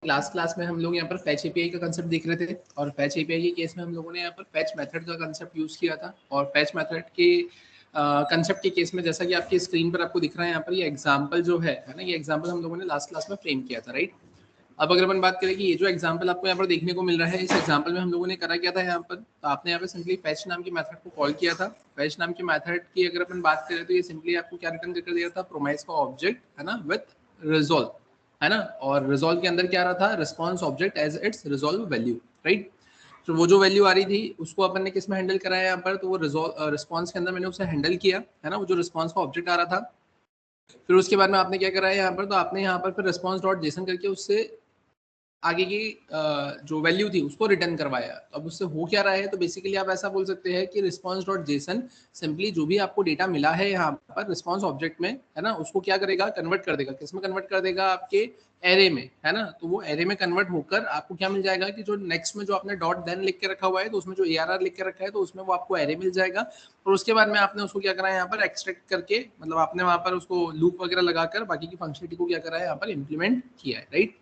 Last class में हम लोग यहाँ पर फैच एपीआई का कंसेप्ट देख रहे थे और फैच एपीआई के केस में हम लोगों ने यहाँ पर फैच मेथड का कंसेप्ट यूज किया था और फैच मेथड के कंसेप्ट के केस में जैसा कि आपकी स्क्रीन पर आपको दिख रहा है यहाँ पर ये एग्जांपल जो है ना, ये एग्जांपल हम लोगों ने लास्ट क्लास में फ्रेम किया था, राइट। अब अगर अपन बात करें कि ये जो एग्जांपल आपको यहाँ पर देखने को मिल रहा है, इस एग्जांपल में हम लोगों ने करा क्या था यहाँ पर, तो आपने यहाँ पे सिंपली फैच नाम की मेथड को कॉल किया था। फैच नाम की मेथड की अगर अपन बात करें तो ये सिंपली आपको क्या रिटर्न कर दिया था, प्रोमाइस का ऑब्जेक्ट है ना, विथ रिजॉल्व, है ना। और रिजॉल्व के अंदर क्या रहा था, response object as it's resolve value, right. तो वो जो वैल्यू आ रही थी उसको अपन ने किस में हैंडल कराया यहाँ पर, तो वो रिजॉल्व रिस्पॉन्स के अंदर मैंने उसे हैंडल किया, है ना, वो जो रिस्पॉन्स का ऑब्जेक्ट आ रहा था। फिर उसके बाद में आपने क्या करा है यहाँ पर, तो आपने यहाँ पर फिर रिस्पॉन्स डॉट जेसन करके उससे आगे की जो वैल्यू थी उसको रिटर्न करवाया। अब उससे हो क्या रहा है, तो बेसिकली आप ऐसा बोल सकते हैं कि रिस्पॉन्स डॉट जेसन सिंपली जो भी आपको डेटा मिला है यहाँ पर रिस्पॉन्स ऑब्जेक्ट में, है ना, उसको क्या करेगा, कन्वर्ट कर देगा। किस में कन्वर्ट कर देगा, आपके एरे में, है ना। तो वो एरे में कन्वर्ट होकर आपको क्या मिल जाएगा कि जो नेक्स्ट में जो आपने डॉट देन लिख के रखा हुआ है, तो उसमें जो ARR लिख के रखा है तो उसमें वो आपको एरे मिल जाएगा। और उसके बाद में आपने उसको क्या करा है यहाँ पर, एक्सट्रैक्ट करके, मतलब आपने वहां पर उसको लूप वगैरह लगाकर बाकी की फंक्शनलिटी को क्या करा है यहाँ पर, इम्प्लीमेंट किया है, राइट।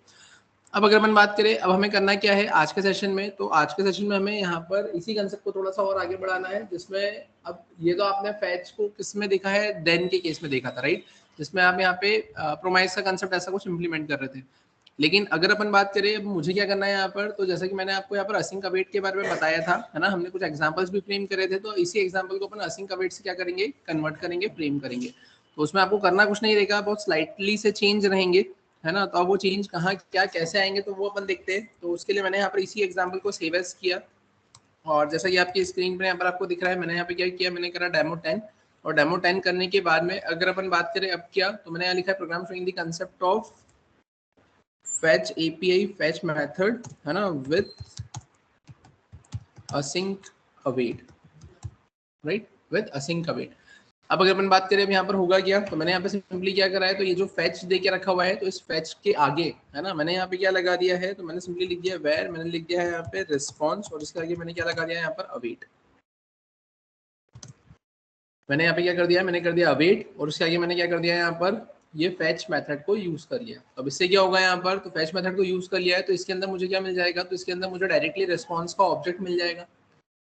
अब अगर अपन बात करें अब हमें करना क्या है आज के सेशन में, तो आज के सेशन में हमें यहाँ पर इसी कंसेप्ट को थोड़ा सा और आगे बढ़ाना है, जिसमें अब ये तो आपने फैच को किस में देखा है, देन के केस में देखा था, राइट, जिसमें आप यहाँ पे प्रोमाइस का कंसेप्ट ऐसा कुछ इंप्लीमेंट कर रहे थे। लेकिन अगर अपन बात करें अब मुझे क्या करना है यहाँ पर, तो जैसा कि मैंने आपको यहाँ पर असिंक अवेट के बारे में बताया था, है ना, हमने कुछ एग्जांपल्स भी फ्रेम करे थे, तो इसी एग्जांपल को अपन असिंक अवेट से क्या करेंगे, कन्वर्ट करेंगे, फ्रेम करेंगे। तो उसमें आपको करना कुछ नहीं रहेगा, बहुत स्लाइटली से चेंज रहेंगे, है ना। तो अब वो चेंज कहाँ क्या कैसे आएंगे तो वो अपन देखते हैं। तो उसके लिए मैंने यहाँ पर इसी एग्जांपल को सेव एज किया और जैसा कि आपकी स्क्रीन पर यहाँ पर आपको दिख रहा है, मैंने यहाँ पे क्या किया, मैंने करा डेमो 10 और डेमो 10 करने के बाद में अगर अपन बात करें अब क्या, तो मैंने यहाँ लिखा है program showing the concept of fetch API fetch method, है ना, with async await, right, with async await। अब अगर अपन बात करें अब यहाँ पर होगा क्या, तो मैंने यहाँ पे सिंपली क्या करा है, तो ये जो फैच दे के रखा हुआ है, तो इस फैच के आगे, है ना, मैंने यहाँ पे क्या लगा दिया है, तो मैंने सिंपली लिख दिया वेर, मैंने लिख दिया है यहाँ पे रिस्पॉन्स और इसके आगे मैंने क्या लगा दिया है यहाँ पर, अवेट। मैंने यहाँ पे क्या कर दिया, मैंने कर दिया अवेट और उसके आगे मैंने क्या कर दिया यहाँ पर, ये फैच मेथड को यूज कर लिया। अब इससे क्या होगा यहाँ पर, तो फैच मेथड को यूज कर लिया है तो इसके अंदर मुझे क्या मिल जाएगा, तो इसके अंदर मुझे डायरेक्टली रिस्पॉन्स का ऑब्जेक्ट मिल जाएगा।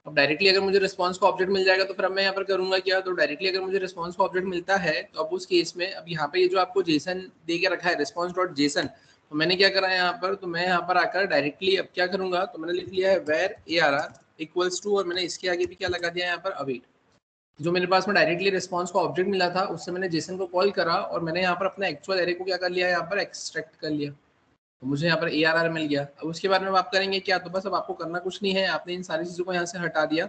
अब डायरेक्टली अगर मुझे रिस्पॉन्स का ऑब्जेक्ट मिल जाएगा तो फिर अब मैं यहाँ पर करूंगा क्या, तो डायरेक्टली अगर मुझे रिस्पॉन्स का ऑब्जेक्ट मिलता है तो अब उस केस में अब यहाँ पे ये जो आपको जेसन दे के रखा है रिस्पॉन्स डॉट जेसन, तो मैंने क्या करा है यहाँ पर, तो मैं यहाँ पर आकर डायरेक्टली अब क्या करूंगा, तो मैंने लिख लिया है वेर ARR इक्वल्स टू और मैंने इसके आगे भी क्या लगा दिया यहाँ पर, अवेट। जो मेरे पास में डायरेक्टली रिस्पॉन्स का ऑब्जेक्ट मिला था उससे मैंने जेसन को कॉल करा और मैंने यहाँ पर अपना एक्चुअल एरे को क्या कर लिया, यहाँ पर एक्सट्रैक्ट कर लिया, तो मुझे यहाँ पर ARR मिल गया। अब उसके बाद में आप करेंगे क्या, तो बस अब आपको करना कुछ नहीं है, आपने इन सारी चीज़ों को यहाँ से हटा दिया,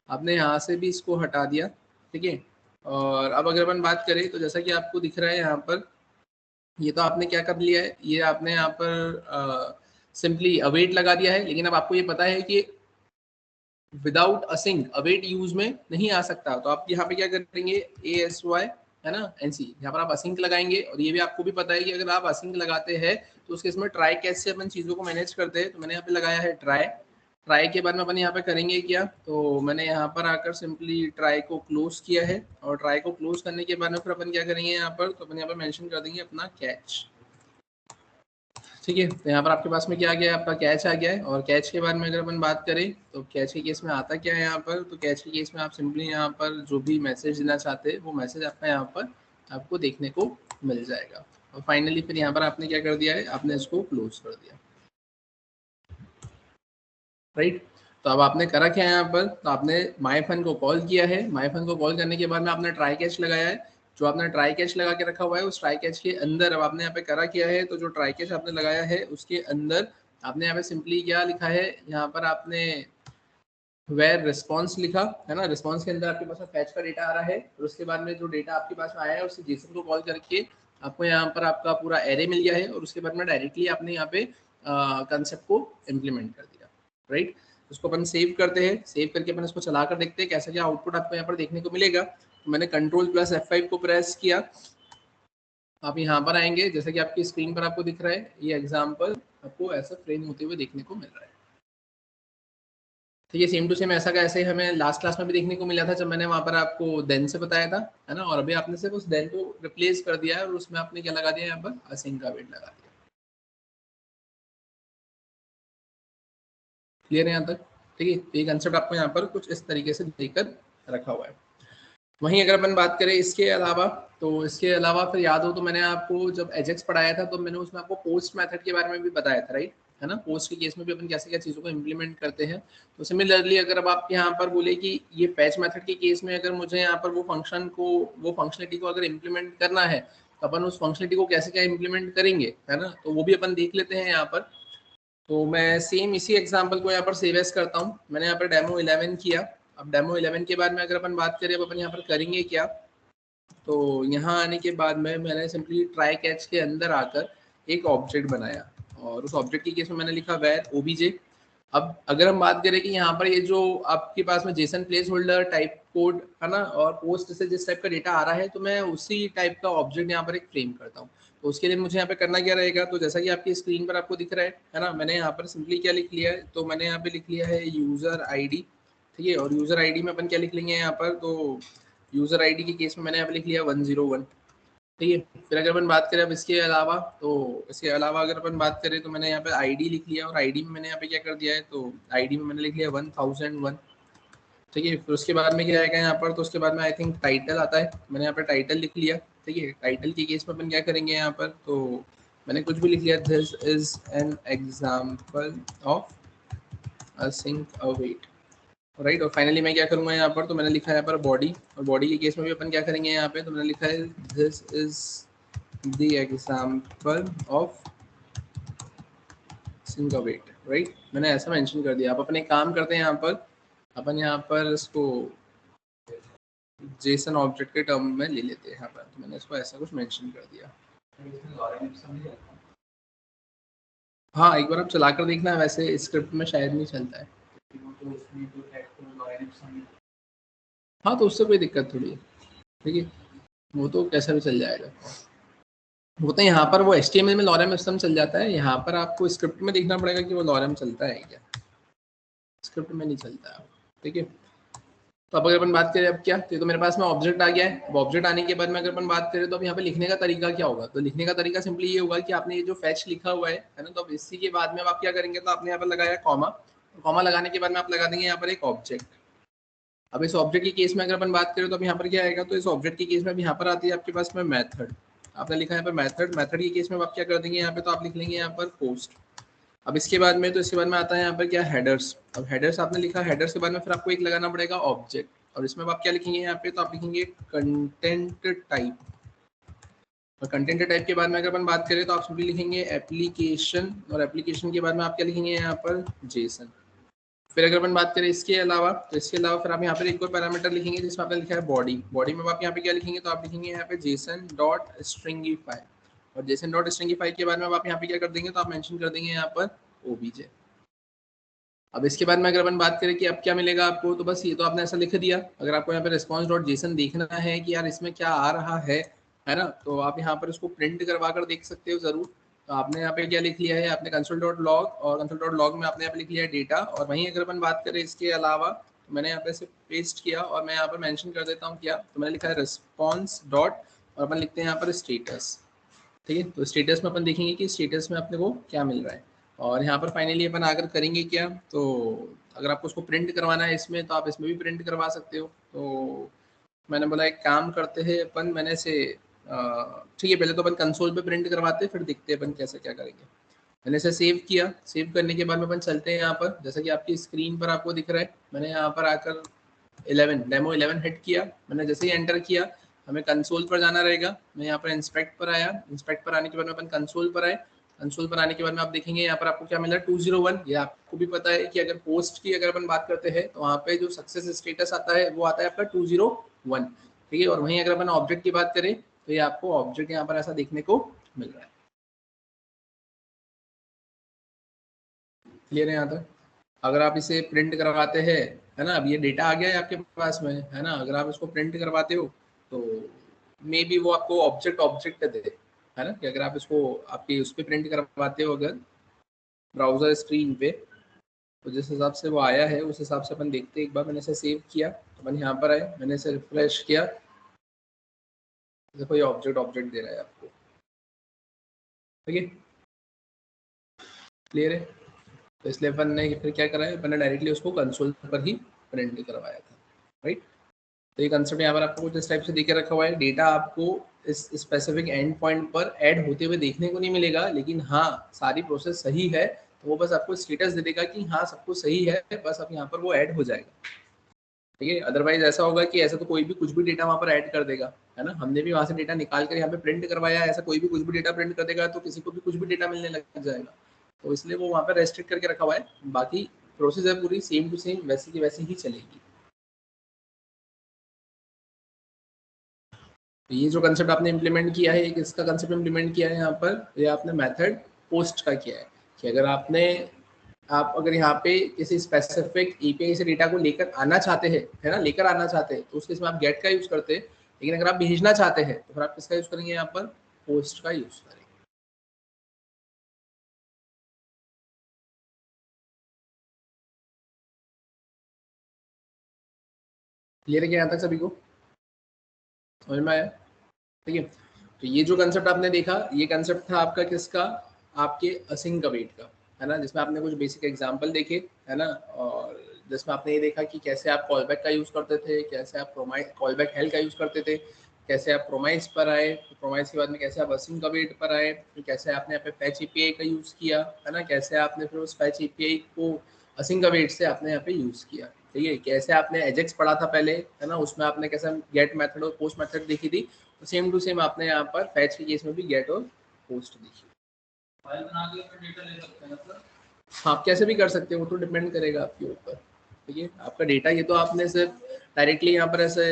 आपने यहाँ से भी इसको हटा दिया, ठीक है। और अब अगर अपन बात करें तो जैसा कि आपको दिख रहा है यहाँ पर, ये तो आपने क्या कर लिया है, ये आपने यहाँ पर सिंपली अवेट लगा दिया है, लेकिन अब आपको ये पता है कि विदाउट असिंक अवेट यूज में नहीं आ सकता, तो आप यहाँ पे क्या करेंगे, ASY, है ना, NC, यहाँ पर आप असिंक लगाएंगे। और ये भी आपको भी पता है कि अगर आप असिंक लगाते हैं तो उसके इसमें ट्राई कैसे अपन चीज़ों को मैनेज करते हैं, तो मैंने यहाँ पे लगाया है ट्राई। ट्राई के बाद में अपन यहाँ पे करेंगे क्या, तो मैंने यहाँ पर आकर सिंपली ट्राई को क्लोज किया है और ट्राई को क्लोज करने के बाद में फिर अपन क्या करेंगे यहाँ पर, तो अपन यहाँ पर मेंशन कर देंगे अपना कैच, ठीक है। तो यहाँ पर आपके पास में क्या आ गया है, आपका कैच आ गया है। और कैच के बाद में अगर अपन बात करें तो कैच के केस में आता क्या है यहाँ पर, तो कैच के केस में आप सिंपली यहाँ पर जो भी मैसेज देना चाहते हैं वो मैसेज आपका यहाँ पर आपको देखने को मिल जाएगा। और फाइनली फिर यहाँ पर आपने क्या कर दिया है, आपने इसको क्लोज कर दिया, राइट। तो अब आपने करा क्या है यहाँ पर, तो आपने माई फन को कॉल किया है, माई फन को कॉल करने के बाद में आपने ट्राई कैच लगाया है। जो आपने ट्राई कैच लगा के रखा हुआ है उस ट्राई कैच के अंदर अब आपने यहाँ पे करा किया है, तो जो ट्राई कैच आपने लगाया है उसके अंदर आपने यहाँ पे सिंपली क्या लिखा है, यहाँ पर आपने वेर रिस्पॉन्स लिखा, है ना। रिस्पॉन्स के अंदर आपके पास फैच का डेटा आ रहा है और उसके बाद में जो डेटा आपके पास में आया है उससे जेसन को कॉल करके आपको यहाँ पर आपका पूरा एरे मिल गया है और उसके बाद में डायरेक्टली आपने यहाँ पे कंसेप्ट को इम्प्लीमेंट कर दिया, राइट। उसको अपन सेव करते हैं, सेव करके अपन इसको चला कर देखते हैं कैसा क्या आउटपुट आपको यहाँ पर देखने को मिलेगा। तो मैंने Ctrl+F5 को प्रेस किया, आप यहाँ पर आएंगे, जैसा कि आपकी स्क्रीन पर आपको दिख रहा है ये एग्जाम्पल आपको ऐसा फ्रेम होते हुए देखने को मिल रहा है, ठीक है। सेम टू सेम ऐसा का ऐसे हमें लास्ट क्लास में भी देखने को मिला था जब मैंने वहाँ पर आपको देन से बताया था, है ना। और अभी आपने सिर्फ उस देन को रिप्लेस कर दिया है और उसमें आपने क्या लगा दिया, यहाँ पर असिंक का वेट लगा दिया। क्लियर है यहाँ तक? ठीक है, तो ये कंसेप्ट आपको यहाँ पर कुछ इस तरीके से देकर रखा हुआ है। वहीं अगर अपन बात करें इसके अलावा, तो इसके अलावा फिर याद हो तो मैंने आपको जब एजेक्स पढ़ाया था तो मैंने उसमें आपको पोस्ट मेथड के बारे में भी बताया था, राइट? है ना, पोस्ट के केस में भी अपन कैसे क्या चीज़ों को इम्प्लीमेंट करते हैं। तो सिमिलरली अगर अब आप यहाँ पर बोले कि ये फैच मेथड के केस में अगर मुझे यहाँ पर वो फंक्शन को, वो फंक्शनलिटी को अगर इम्प्लीमेंट करना है तो अपन उस फंक्शनलिटी को कैसे क्या इम्प्लीमेंट करेंगे, है ना, तो वो भी अपन देख लेते हैं यहाँ पर। तो मैं सेम इसी एग्जाम्पल को यहाँ पर सेव एज करता हूँ। मैंने यहाँ पर डेमो 11 किया। अब डेमो 11 के बाद में अगर अपन बात करें अब अपन यहाँ पर करेंगे क्या, तो यहाँ आने के बाद में मैंने सिंपली ट्राई कैच के अंदर आकर एक ऑब्जेक्ट बनाया और उस ऑब्जेक्ट के केस में मैंने लिखा वेर ओबीजे। अब अगर हम बात करें कि यहाँ पर ये जो आपके पास में Jason place holder type code है ना, और पोस्ट से जिस टाइप का डेटा आ रहा है तो मैं उसी टाइप का ऑब्जेक्ट यहाँ पर एक फ्रेम करता हूँ। तो उसके लिए मुझे यहाँ पे करना क्या रहेगा, तो जैसा कि आपकी स्क्रीन पर आपको दिख रहा है ना, मैंने यहाँ पर सिंपली क्या लिख लिया है, तो मैंने यहाँ पे लिख लिया है यूजर आईडी। ठीक है, और यूजर आईडी में अपन क्या लिख लेंगे यहाँ पर, तो यूजर आईडी के केस में मैंने यहाँ पे लिख लिया 101। ठीक है, फिर अगर अपन बात करें अब इसके अलावा, तो इसके अलावा अगर अपन बात करें तो मैंने यहाँ पे आईडी लिख लिया और आईडी में मैंने यहाँ पे क्या कर दिया है, तो आईडी में मैंने लिख लिया 1001। ठीक है, फिर उसके बाद में क्या आएगा यहाँ पर, तो उसके बाद में आई थिंक टाइटल आता है, मैंने यहाँ पे टाइटल लिख लिया। ठीक है, टाइटल के केस में अपन क्या करेंगे यहाँ पर, तो मैंने कुछ भी लिख लिया, this is an example of async await, right. और फाइनली मैं क्या करूँगा यहाँ पर, तो मैंने लिखा है यहाँ पर बॉडी, और बॉडी के केस में भी अपन क्या करेंगे यहाँ पे, तो मैंने लिखा है this is the example of sync await, right. मैंने ऐसा मेंशन कर दिया। आप अपने काम करते हैं यहाँ पर, अपन यहाँ पर इसको जेसन ऑब्जेक्ट के टर्म में ले लेते हैं यहाँ पर, तो मैंने इसको ऐसा कुछ मेंशन कर दिया। हाँ, एक बार आप चला कर देखना, वैसे स्क्रिप्ट में शायद नहीं चलता है। हाँ, तो उससे कोई दिक्कत थोड़ी है। ठीक है, वो तो कैसा भी चल जाएगा। वो तो यहाँ पर वो HTML में लॉरेम सिस्टम चल जाता है, यहाँ पर आपको स्क्रिप्ट में देखना पड़ेगा कि वो लॉरेम चलता है क्या, स्क्रिप्ट में नहीं चलता है। ठीक है, तो अब अगर अपन बात करें अब क्या, तो मेरे पास में ऑब्जेक्ट आ गया है। अब ऑब्जेक्ट आने के बाद में अगर अपन बात करें तो अब यहाँ पे लिखने का तरीका क्या होगा, तो लिखने का तरीका सिंपली ये होगा कि आपने ये जो फैच लिखा हुआ है ना, तो अब इसी के बाद में आप क्या करेंगे, तो आपने यहाँ पर लगाया कॉमा, कॉमा लगाने के बाद में आप लगा देंगे यहाँ पर एक ऑब्जेक्ट। अब इस ऑब्जेक्ट के केस में अगर अपन बात करें तो अब यहाँ पर क्या आएगा, तो इस ऑब्जेक्ट के केस में अब यहाँ पर आती है आपके पास में मेथड। आपने लिखा है यहाँ पर मेथड, मेथड के केस में आप क्या कर देंगे यहाँ पे, तो आप लिख लेंगे यहाँ पर पोस्ट। अब इसके बाद में, तो इसके बाद में आता है यहाँ पर क्या, हेडर्स। अब हेडर्स आपने लिखा, हेडर्स के बाद में फिर आपको एक लगाना पड़ेगा ऑब्जेक्ट, और इसमें आप क्या लिखेंगे यहाँ पे, तो आप लिखेंगे कंटेंट टाइप। और कंटेंट टाइप के बाद में अगर अपन बात करें तो आप सिंपली लिखेंगे एप्लीकेशन, और एप्लीकेशन के बाद में आप क्या लिखेंगे यहाँ पर, जेसन। फिर अगर अपन बात करें इसके अलावा, तो इसके अलावा फिर आप यहाँ पर एक और पैरामीटर लिखेंगे जिसमें आपने लिखा है बॉडी। बॉडी में आप यहाँ पे क्या लिखेंगे, तो आप लिखेंगे यहाँ पे जेसन डॉट स्ट्रिंगिफाई, और जेसन डॉट स्ट्रिंगिफाई के बाद में आप यहाँ पे क्या कर देंगे, तो आप मेंशन कर देंगे यहाँ पर ओबीजे। अब इसके बाद में अगर अपन बात करें कि अब क्या मिलेगा आपको, तो बस ये तो आपने ऐसा लिख दिया। अगर आपको यहाँ पे रिस्पॉन्स डॉट जेसन देखना है कि यार इसमें क्या आ रहा है ना, तो आप यहाँ पर इसको प्रिंट करवा कर देख सकते हो जरूर। तो आपने यहाँ पे क्या लिख लिया है, आपने कंसोल डॉट लॉग, और कंसोल डॉट लॉग में आपने यहाँ पे लिख लिया है डेटा। और वहीं अगर अपन बात करें इसके अलावा, तो मैंने यहाँ पे से पेस्ट किया और मैं यहाँ पर मेंशन कर देता हूँ क्या, तो मैंने लिखा है रिस्पॉन्स डॉट, और अपन लिखते हैं यहाँ पर स्टेटस। ठीक है, तो स्टेटस में अपन देखेंगे कि स्टेटस में अपने को क्या मिल रहा है। और यहाँ पर फाइनली अपन आकर करेंगे क्या, तो अगर आपको उसको प्रिंट करवाना है इसमें, तो आप इसमें भी प्रिंट करवा सकते हो। तो मैंने बोला एक काम करते हैं अपन, मैंने से ठीक है, पहले तो अपन कंसोल पे प्रिंट करवाते हैं, फिर देखते हैं अपन कैसे क्या करेंगे। मैंने इसे सेव किया। सेव करने के बाद में अपन चलते हैं यहाँ पर, जैसा कि आपकी स्क्रीन पर आपको दिख रहा है, मैंने यहाँ पर आकर 11 डेमो 11 हिट किया। मैंने जैसे ही एंटर किया, हमें कंसोल पर जाना रहेगा। मैं यहाँ पर इंस्पेक्ट पर आया, इंस्पेक्ट पर आने के बाद में अपन कंसोल पर आए। कंसोल पर आने के बाद में आप देखेंगे यहाँ पर आपको क्या मिला, 201। ये आपको भी पता है कि अगर पोस्ट की अगर अपन बात करते हैं तो वहाँ पे जो सक्सेस स्टेटस आता है वो आता है आपका 201। ठीक है, और वहीं अगर अपन ऑब्जेक्ट की बात करें तो ये आपको ऑब्जेक्ट यहाँ पर ऐसा देखने को मिल रहा है। क्लियर है यहाँ तक? अगर आप इसे प्रिंट करवाते हैं, है ना, अब ये डेटा आ गया है आपके पास में, है ना, अगर आप इसको प्रिंट करवाते हो तो मे बी वो आपको ऑब्जेक्ट ऑब्जेक्ट दे, है ना, कि अगर आप इसको आपकी उस पर प्रिंट करवाते हो अगर ब्राउजर स्क्रीन पे, तो जिस हिसाब से वो आया है उस हिसाब से अपन देखते हैं। एक बार मैंने इसे सेव किया, अपन यहाँ पर आए, मैंने इसे रिफ्रेश किया, देखो ये ऑब्जेक्ट ऑब्जेक्ट दे रहा है आपको। ठीक है, क्लियर है? तो इसलिए अपन ने फिर क्या करा है, अपन ने डायरेक्टली उसको कंसोल पर ही प्रिंट करवाया था, राइट। तो ये कंसेप्ट यहाँ पर आपको कुछ इस टाइप से देके रखा हुआ है। डेटा आपको इस स्पेसिफिक एंड पॉइंट पर ऐड होते हुए देखने को नहीं मिलेगा, लेकिन हाँ सारी प्रोसेस सही है, तो वो बस आपको स्टेटस दे देगा कि हाँ सब कुछ सही है, बस अब यहाँ पर वो ऐड हो जाएगा, ठीक है। अदरवाइज ऐसा होगा कि ऐसा तो कोई भी कुछ भी डेटा वहाँ पर ऐड कर देगा, है ना। हमने भी वहाँ से डेटा निकाल कर यहाँ पे प्रिंट करवाया, ऐसा कोई भी कुछ भी डेटा प्रिंट कर देगा तो किसी को भी कुछ भी डेटा मिलने लग जाएगा, तो इसलिए वो वहाँ पर रेस्ट्रिक्ट करके रखा हुआ है। बाकी प्रोसेस है पूरी सेम टू सेम वैसी की वैसी ही चलेगी। तो ये जो कंसेप्ट आपने इम्प्लीमेंट किया है, किसका कंसेप्ट इम्प्लीमेंट किया है यहाँ पर, ये आपने मेथड पोस्ट का किया है कि अगर आप अगर यहाँ पे किसी स्पेसिफिक एपीआई से डेटा को लेकर आना चाहते हैं, है ना, लेकर आना चाहते हैं, तो उस केस में आप गेट का यूज करते हैं, लेकिन अगर आप भेजना चाहते हैं तो फिर आप किसका यूज करेंगे, यहाँ पर पोस्ट का यूज करेंगे। क्लियर है क्या यहाँ तक सभी को, समझ में आया? ठीक है। तो ये जो कंसेप्ट आपने देखा, ये कंसेप्ट था आपका किसका, आपके असिंक अवेट का, है ना, जिसमें आपने कुछ बेसिक एग्जांपल देखे, है ना, और जिसमें आपने ये देखा कि कैसे आप कॉलबैक का यूज करते थे, कैसे आप कॉलबैक हेल्प का यूज करते थे, कैसे आप प्रोमाइस पर आए, प्रोमाइस के बाद में कैसे आप असिंक अवेट पर आए, फिर कैसे आपने यहाँ पे फैच एपीआई का यूज किया, है ना, कैसे आपने फिर उस फैच एपीआई को असिंक अवेट से आपने यहाँ पे यूज किया, ठीक है। कैसे आपने एजेक्स पढ़ा था पहले, है ना, उसमें आपने कैसे गेट मेथड और पोस्ट मेथड देखी थी, तो सेम टू सेम आपने यहाँ पर फैच के केस में भी गेट और पोस्ट देखी। फाइल बना के अपना डेटा ले सकते हैं, मतलब हाँ आप कैसे भी कर सकते हैं, वो तो डिपेंड करेगा आपके ऊपर, ठीक है। आपका डेटा ये तो आपने सिर्फ डायरेक्टली यहाँ पर ऐसे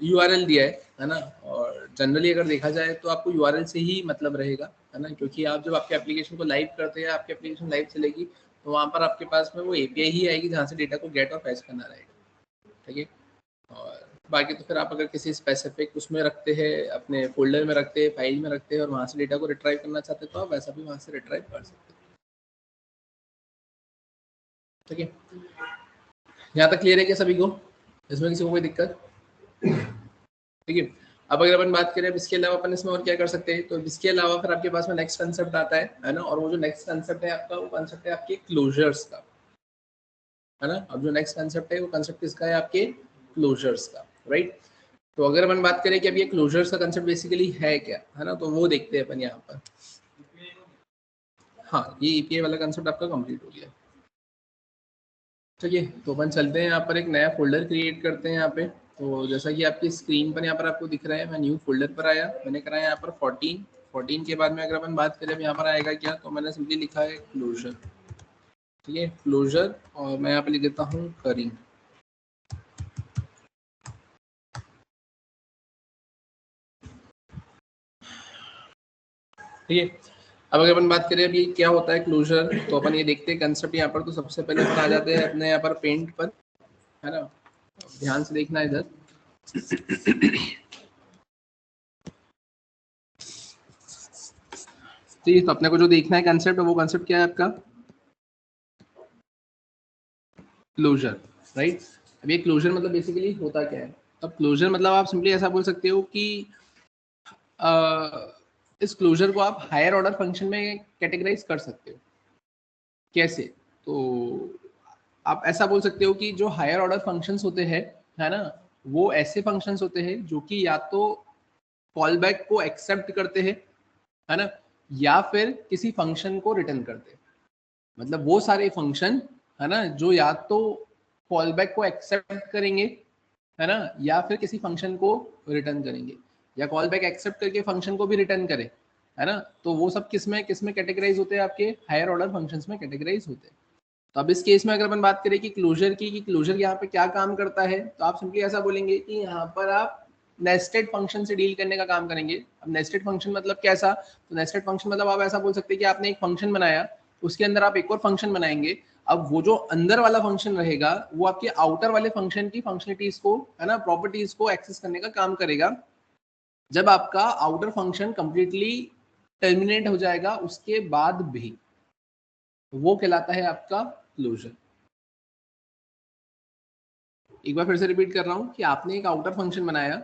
यूआरएल दिया है ना, और जनरली अगर देखा जाए तो आपको यूआरएल से ही मतलब रहेगा, है ना, क्योंकि आप जब आपके एप्लीकेशन को लाइव करते हैं, आपकी एप्लीकेशन लाइव चलेगी, तो वहाँ पर आपके पास में वो एपीआई ही आएगी जहाँ से डेटा को गेट और फैच करना रहेगा, ठीक है। और बाकी तो फिर आप अगर किसी स्पेसिफिक उसमें रखते हैं, अपने फोल्डर में रखते हैं, फाइल में रखते हैं, और वहाँ से डेटा को रिट्राइव करना चाहते हैं, तो आप वैसा भी वहाँ से रिट्राइव कर सकते हैं, ठीक है। यहाँ तक क्लियर है क्या सभी को, इसमें किसी को कोई दिक्कत, ठीक है। अब अगर अपन बात करें इसके अलावा अपन इसमें और क्या कर सकते हैं, तो इसके अलावा फिर आपके पास में नेक्स्ट कंसेप्ट आता है ना, और वो जो नेक्स्ट कंसेप्ट है आपका, वो कंसेप्ट है आपके क्लोजर्स का, है ना। अब जो नेक्स्ट कंसेप्ट है वो कंसेप्ट किसका है, आपके क्लोजर्स का, राइट। तो अगर अपन बात करें कि अब ये क्लोजर्स का कंसेप्ट बेसिकली है क्या, है ना, तो वो देखते हैं अपन यहाँ पर। हाँ ये एपीआई वाला कंसेप्ट आपका कंप्लीट हो गया, ठीक है। तो अपन चलते हैं यहाँ पर, एक नया फोल्डर क्रिएट करते हैं यहाँ पे। तो जैसा कि आपकी स्क्रीन पर यहाँ पर आपको दिख रहा है, मैं न्यू फोल्डर पर आया, मैंने करा यहाँ पर 14 के बाद में अगर अपन बात करें यहाँ पर आएगा क्या, तो मैंने सिंपली लिखा है क्लोजर, ठीक है, क्लोजर, और मैं यहाँ पे लिख देता हूँ करिंग, ठीक है। अब अगर अपन बात करें अभी क्या होता है क्लोजर, तो अपन ये देखते हैं कंसेप्ट यहाँ पर। तो सबसे पहले अपन आ जाते हैं अपने यहाँ पर पेंट पर, है ना, ध्यान से देखना इधर। ठीक है, तो अपने को जो देखना है कंसेप्ट, वो कंसेप्ट क्या है आपका, क्लोजर, राइट। अब ये क्लोजर मतलब बेसिकली होता क्या है। अब क्लोजर मतलब आप सिंपली ऐसा बोल सकते हो कि इस क्लोजर को आप हायर ऑर्डर फंक्शन में कैटेगराइज कर सकते हो। कैसे, तो आप ऐसा बोल सकते हो कि जो हायर ऑर्डर फंक्शंस होते हैं, है ना, वो ऐसे फंक्शंस होते हैं जो कि या तो कॉल बैक को एक्सेप्ट करते हैं, है ना, या फिर किसी फंक्शन को रिटर्न करते हैं। मतलब वो सारे फंक्शन, है ना, जो या तो कॉल बैक को एक्सेप्ट करेंगे, है ना, या फिर किसी फंक्शन को रिटर्न करेंगे, या कॉल बैक एक्सेप्ट करके फंक्शन को भी रिटर्न करे, है ना, तो वो सब किसमें कैटेगराइज होते हैं, आपके हायर ऑर्डर फंक्शंस में कैटेगराइज होते हैं। तो अब इस केस में अगर अपन बात करें कि क्लोजर की, कि क्लोजर यहाँ पे क्या काम करता है, तो आप सिंपली ऐसा बोलेंगे कि यहाँ पर आप नेस्टेड फंक्शन से डील करने का काम करेंगे। अब नेस्टेड फंक्शन मतलब कैसा, तो नेस्टेड फंक्शन मतलब आप ऐसा बोल सकते हैं कि आपने एक फंक्शन बनाया, उसके अंदर आप एक और फंक्शन बनाएंगे। अब वो जो अंदर वाला फंक्शन रहेगा, वो आपके आउटर वाले फंक्शन की फंक्शनलिटीज को, है ना, प्रॉपर्टीज को एक्सेस करने का काम करेगा। जब आपका आउटर फंक्शन कंप्लीटली टर्मिनेट हो जाएगा उसके बाद भी, वो कहलाता है आपका क्लोजर। एक बार फिर से रिपीट कर रहा हूँ कि आपने एक आउटर फंक्शन बनाया,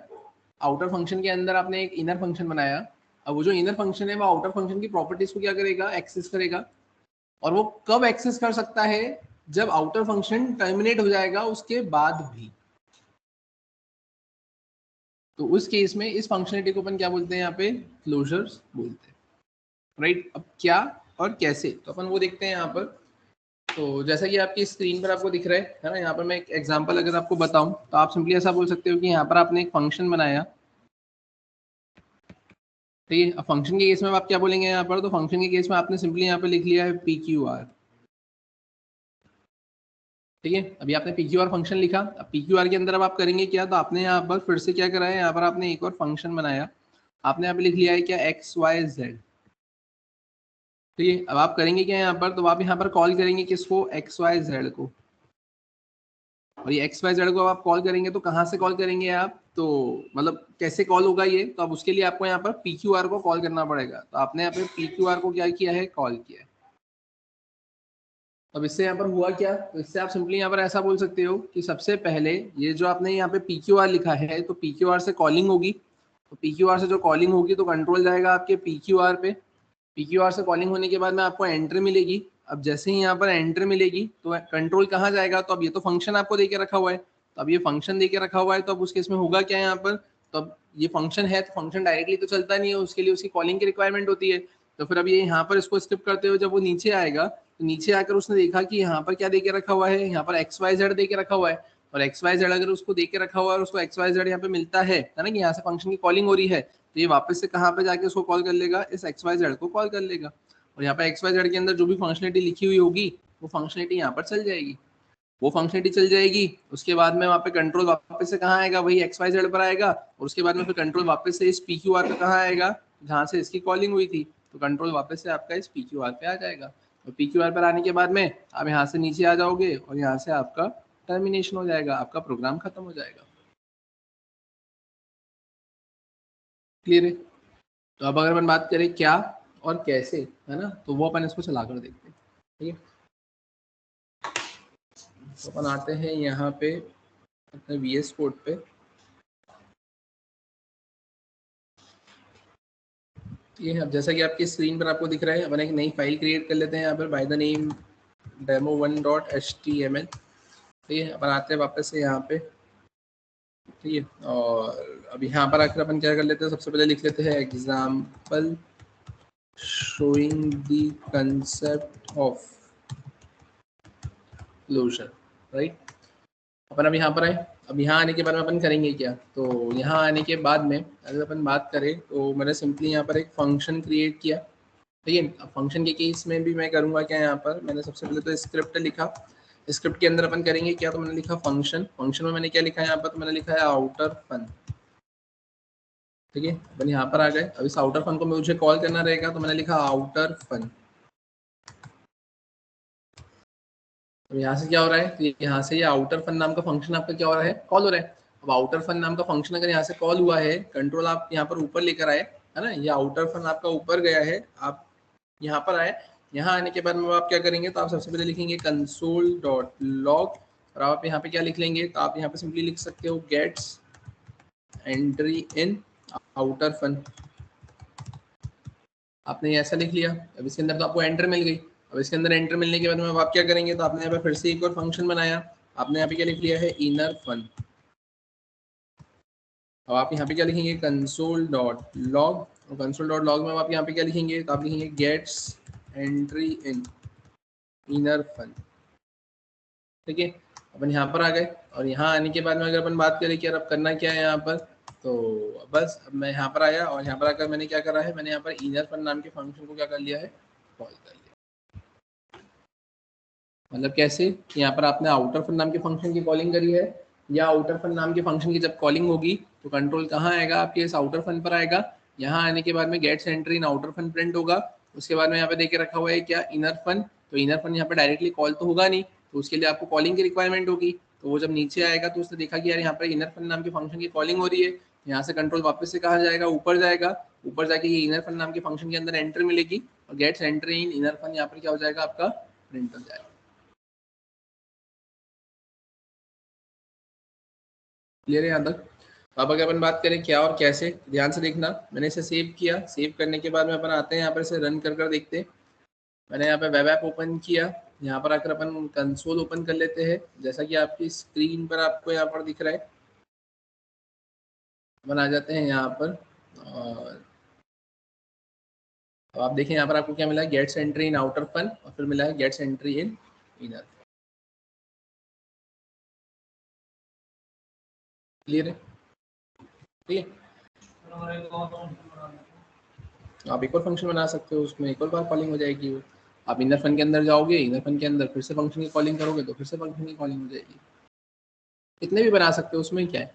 आउटर फंक्शन के अंदर आपने एक इनर फंक्शन बनाया। अब वो जो इनर फंक्शन है वो आउटर फंक्शन की प्रॉपर्टीज को क्या करेगा, एक्सेस करेगा। और वो कब एक्सेस कर सकता है, जब आउटर फंक्शन टर्मिनेट हो जाएगा उसके बाद भी। तो उस केस में इस फंक्शनलिटी को अपन क्या बोलते हैं, यहाँ पे क्लोजर्स बोलते हैं, राइट। अब क्या और कैसे, तो अपन वो देखते हैं यहाँ पर। तो जैसा कि आपकी स्क्रीन पर आपको दिख रहा है ना, यहाँ पर मैं एक एग्जांपल अगर आपको बताऊं तो आप सिंपली ऐसा बोल सकते हो कि यहाँ पर आपने एक फंक्शन बनाया, ठीक है। अब फंक्शन के केस में आप क्या बोलेंगे यहाँ पर, तो फंक्शन के केस में आपने सिंपली यहाँ पे लिख लिया है PQR, ठीक है। अभी आपने PQR फंक्शन लिखा, अब PQR के अंदर अब आप करेंगे क्या, तो आपने यहाँ पर फिर से क्या करा है, यहाँ पर आपने एक और फंक्शन बनाया, आपने यहाँ पे लिख लिया है क्या, XYZ, ठीक है। अब आप करेंगे क्या यहाँ पर, तो आप यहाँ पर कॉल करेंगे किसको, XYZ को। और ये XYZ को आप कॉल करेंगे तो कहाँ से कॉल करेंगे आप, तो मतलब कैसे कॉल होगा ये, तो अब उसके लिए आपको यहाँ पर PQR को कॉल करना पड़ेगा। तो आपने यहाँ पे PQR को क्या किया है, कॉल किया है। अब इससे यहाँ पर हुआ क्या, तो इससे आप सिंपली यहाँ पर ऐसा बोल सकते हो कि सबसे पहले ये जो आपने यहाँ पे PQR लिखा है, तो PQR से कॉलिंग होगी, तो PQR से जो कॉलिंग होगी तो कंट्रोल जाएगा आपके PQR पे। PQR से कॉलिंग होने के बाद में आपको एंट्री मिलेगी। अब जैसे ही यहाँ पर एंट्री मिलेगी तो कंट्रोल कहाँ जाएगा, तो अब ये तो फंक्शन आपको देके रखा हुआ है, तो अब ये फंक्शन देके रखा हुआ है, तो अब उस केस में होगा क्या यहाँ पर, तो अब ये फंक्शन है तो फंक्शन डायरेक्टली तो चलता नहीं है, उसके लिए उसकी कॉलिंग की रिक्वायरमेंट होती है। तो फिर अब ये यहाँ पर इसको स्किप करते हुए जब वो नीचे आएगा, तो नीचे आकर उसने देखा कि यहाँ पर क्या देके रखा हुआ है, यहाँ पर XYZ देके रखा हुआ है, और XYZ अगर उसको देके रखा हुआ है और उसको XYZ यहाँ पे मिलता है ना, कि यहाँ से फंक्शन की कॉलिंग हो रही है, तो ये वापस से कहाँ पे जाके उसको कॉल कर लेगा, इस XYZ को कॉल कर लेगा। और यहाँ पे XYZ के अंदर जो भी फंक्शनलिटी लिखी हुई होगी वो फंक्शनलिटी यहाँ पर चल जाएगी, वो फंक्शनलिटी चल जाएगी। उसके बाद में वहाँ पे कंट्रोल वापस से कहाँ आएगा, वही XYZ पर आएगा, और उसके बाद में फिर कंट्रोल वापस से इस PQR पे कहाँ आएगा, जहाँ से इसकी कॉलिंग हुई थी, तो कंट्रोल वापस से आपका इस PQR पे आ जाएगा। और PQR पर आने के बाद में आप यहाँ से नीचे आ जाओगे और यहाँ से आपका टर्मिनेशन हो जाएगा, आपका प्रोग्राम खत्म हो जाएगा। क्लियर है। तो अब अगर अपन बात करें क्या और कैसे, है ना, तो वो अपन इसको चलाकर देखते हैं, ठीक है। तो अपन आते हैं यहाँ पे अपने VS कोड पे, ये अब जैसा कि आपकी स्क्रीन पर आपको दिख रहा है, अपन एक नई फाइल क्रिएट कर लेते हैं यहाँ पर बाय द नेम demo1.html, ठीक है। अपन आते हैं वापस से यहाँ पे, ठीक है। और अब यहाँ पर आकर अपन क्या कर लेते हैं, सबसे पहले लिख लेते हैं example showing the concept of closure, right. अपन अब यहाँ पर आए, अब यहाँ आने के बाद में अपन करेंगे क्या, तो यहाँ आने के बाद में अगर अपन बात करें तो मैंने सिंपली यहाँ पर एक फंक्शन क्रिएट किया, ठीक है। अब फंक्शन के केस में भी मैं करूँगा क्या, यहाँ पर मैंने सबसे पहले तो स्क्रिप्ट लिखा, स्क्रिप्ट के अंदर अपन करेंगे क्या, तो मैंने लिखा फंक्शन, फंक्शन में मैंने क्या लिखा है यहाँ पर, तो मैंने लिखा है आउटर फन, ठीक है। अपन यहाँ पर आ गए, अब इस आउटर फन को मुझे कॉल करना रहेगा, तो मैंने लिखा आउटर फन। तो यहाँ से क्या हो रहा है, तो यहाँ से ये आउटर फन नाम का फंक्शन आपका क्या हो रहा है, कॉल हो रहा है। अब आउटर फन नाम का फंक्शन अगर यहाँ से कॉल हुआ है, कंट्रोल आप यहाँ पर ऊपर लेकर आए, है ना, ये आउटर फन आपका ऊपर गया है, आप यहाँ पर आए, यहाँ आने के बाद में आप क्या करेंगे, तो आप सबसे पहले लिखेंगे console.log, और आप यहाँ पे क्या लिख लेंगे, तो आप यहाँ पे सिंपली लिख सकते हो gets entry in outer fun. आपने ऐसा लिख लिया, अब इसके अंदर तो आपको एंटर मिल गई। अब इसके अंदर एंटर मिलने के बाद में आप क्या करेंगे, तो आपने यहाँ पे फिर से एक और फंक्शन बनाया, आपने यहाँ पे क्या लिख लिया है, इनर फन। अब आप यहाँ पे क्या लिखेंगे, console.log, और console.log में आप यहाँ पे क्या लिखेंगे, तो आप लिखेंगे gets entry in inner fun, ठीक है। अपन यहाँ पर आ गए, और यहाँ आने के बाद में अगर अपन बात करें कि यार अब करना क्या है यहाँ पर, तो बस अब मैं यहाँ पर आया, और यहाँ पर आकर मैंने क्या करा है, मैंने यहाँ पर इनर फन नाम के फंक्शन को क्या कर लिया है, कॉल कर लिया। मतलब कैसे, कि यहाँ पर आपने आउटर फन नाम के फंक्शन की कॉलिंग करी है, या आउटर फन नाम के फंक्शन की जब कॉलिंग होगी तो कंट्रोल कहाँ आएगा, आपके इस आउटर फन पर आएगा। यहाँ आने के बाद में gets entry in outer fun print होगा। उसके बाद में यहाँ पे देखे रखा हुआ है क्या, इनर फन, तो इनर फन यहाँ पे डायरेक्टली कॉल तो होगा नहीं, तो उसके लिए आपको कॉलिंग की रिक्वायरमेंट होगी। तो वो जब नीचे आएगा तो उसने देखा कि यार यहाँ पर इनर फन नाम के फंक्शन की कॉलिंग हो रही है, यहाँ से कंट्रोल वापस से कहाँ जाएगा, ऊपर जाएगा, ऊपर जाके ये इनर फन नाम के फंक्शन के अंदर एंट्री मिलेगी, और gets entry in inner fun यहाँ पर क्या हो जाएगा, आपका प्रिंट हो जाएगा। क्लियर है यहाँ तक। अब अगर अपन बात करें क्या और कैसे, ध्यान से देखना, मैंने इसे सेव किया, सेव करने के बाद में अपन आते हैं यहाँ पर इसे रन कर देखते हैं। मैंने यहाँ पे वेब ऐप ओपन किया, यहाँ पर आकर अपन कंसोल ओपन कर लेते हैं, जैसा कि आपकी स्क्रीन पर आपको यहाँ पर दिख रहा है। अपन आ जाते हैं यहाँ पर और तो आप देखें यहाँ पर आपको क्या मिला है, gets entry in outer fun और फिर मिला है gets entry in inner. Clear है? ठीक है, आप एक और फंक्शन बना सकते हो, उसमें एक और बार कॉलिंग हो जाएगी वो। आप इनर फन के अंदर जाओगे, इनर फन के अंदर फिर से फंक्शन की कॉलिंग करोगे तो फिर से फंक्शन की कॉलिंग हो जाएगी। कितने भी बना सकते हो, उसमें क्या है।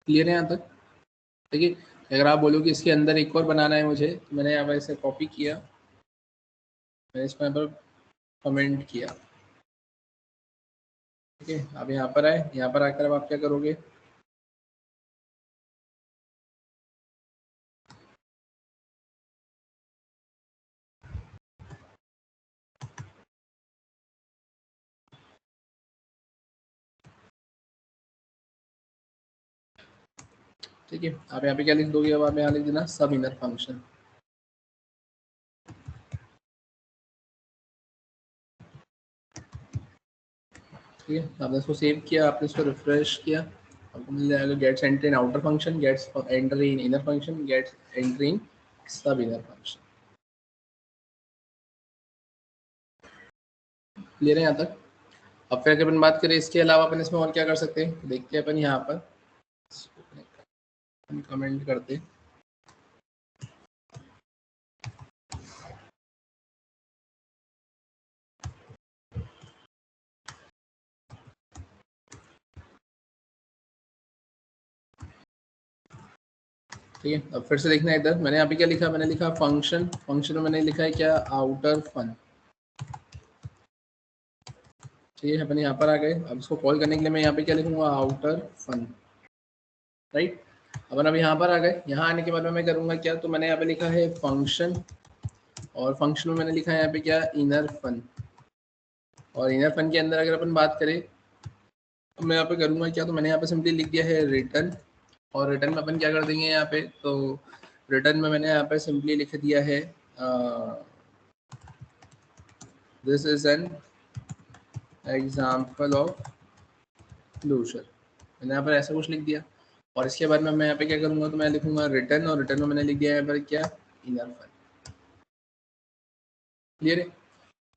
क्लियर है यहाँ तक? ठीक है, अगर आप बोलो कि इसके अंदर एक और बनाना है मुझे, तो मैंने यहाँ पर इसे कॉपी किया, मैंने इसको यहाँ पर कमेंट किया। ठीक है, अब यहाँ पर आए, यहाँ पर आकर अब आप क्या करोगे, ठीक है, आप यहाँ पे क्या लिख दोगे, अब आप यहाँ लिख देना सब इनर फंक्शन। ठीक है, आपने इसको सेव किया, आपने इसको रिफ्रेश किया, आपको मिल जाएगा gets entry in outer function, gets entry in inner function, gets entry in sub inner function. Clear है यहाँ तक? अब फिर अगर अपन बात करें इसके अलावा अपन इसमें और क्या कर सकते हैं, देखते हैं अपन यहाँ पर कमेंट करते। ठीक है, अब फिर से देखना है इधर, मैंने यहाँ पे क्या लिखा, मैंने लिखा फंक्शन, फंक्शन में मैंने लिखा है क्या, आउटर फन। ठीक है, अपन यहाँ पर आ गए, अब इसको कॉल करने के लिए मैं यहाँ पे क्या लिखूंगा, आउटर फन। राइट, अपन अब यहाँ पर आ गए, यहाँ आने के बाद में मैं करूँगा क्या, तो मैंने यहाँ पे लिखा है फंक्शन और फंक्शन में मैंने लिखा है यहाँ पे क्या, इनर फन। और इनर फन के अंदर अगर अपन बात करें तो मैं यहाँ पे करूँगा क्या, तो मैंने यहाँ पे सिंपली लिख दिया है रिटर्न। और रिटर्न में अपन क्या कर देंगे यहाँ पे, तो रिटर्न में मैंने यहाँ पे सिंपली लिख दिया है this is an example of closure. मैंने यहाँ पर ऐसा कुछ लिख दिया और इसके बाद में मैं यहाँ पे क्या करूँगा, तो मैं लिखूंगा रिटर्न और रिटर्न में मैंने लिख दिया यहाँ पर क्या, इनर फन। क्लियर है?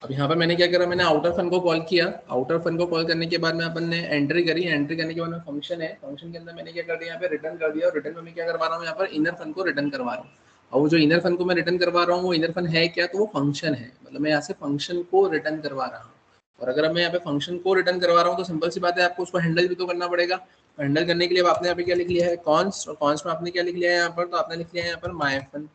अब यहाँ पर मैंने क्या करा, मैंने आउटर फन को कॉल किया, आउटर फन को कॉल करने के बाद में अपन ने एंट्री करी, एंट्री करने के बाद में फंक्शन है, फंक्शन के अंदर मैंने क्या कर दिया, यहाँ पे रिटर्न कर दिया और रिटर्न में मैं क्या करवा रहा हूँ, यहाँ पर इनर फन को रिटर्न करवा रहा हूँ। और वो जो इनर फन को मैं रिटर्न करवा रहा हूँ वो इनर फन है क्या, तो वो फंक्शन है, मतलब मैं यहाँ से फंक्शन को रिटर्न करवा रहा हूँ। और अगर मैं यहाँ पे फंक्शन को रिटर्न करवा रहा हूँ तो सिंपल सी बात है, आपको उसको हैंडल भी तो करना पड़ेगा। हैंडल करने के लिए आपने यहाँ पे क्या लिख लिया है, कॉन्स्ट, और कॉन्स्ट में आपने क्या लिख लिया है यहाँ पर, तो आपने लिख लिया है यहाँ पर माय फन।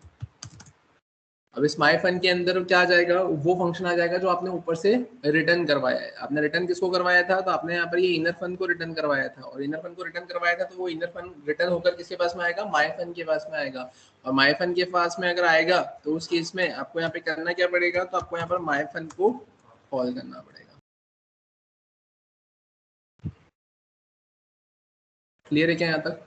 अब इस माई फन के अंदर क्या आ जाएगा, वो फंक्शन आ जाएगा जो आपने ऊपर से रिटर्न करवाया है। आपने रिटर्न किसको करवाया था, तो आपने यहाँ पर ये इनर फन को रिटर्न करवाया था, और इनर फन को रिटर्न करवाया था तो वो इनर फन रिटर्न होकर किसके पास में आएगा, माई फन के पास में आएगा। और माई फन के पास में अगर आएगा तो उस केस में आपको यहाँ पे करना क्या पड़ेगा, तो आपको यहाँ पर माई फन को कॉल करना पड़ेगा। क्लियर है क्या यहाँ तक?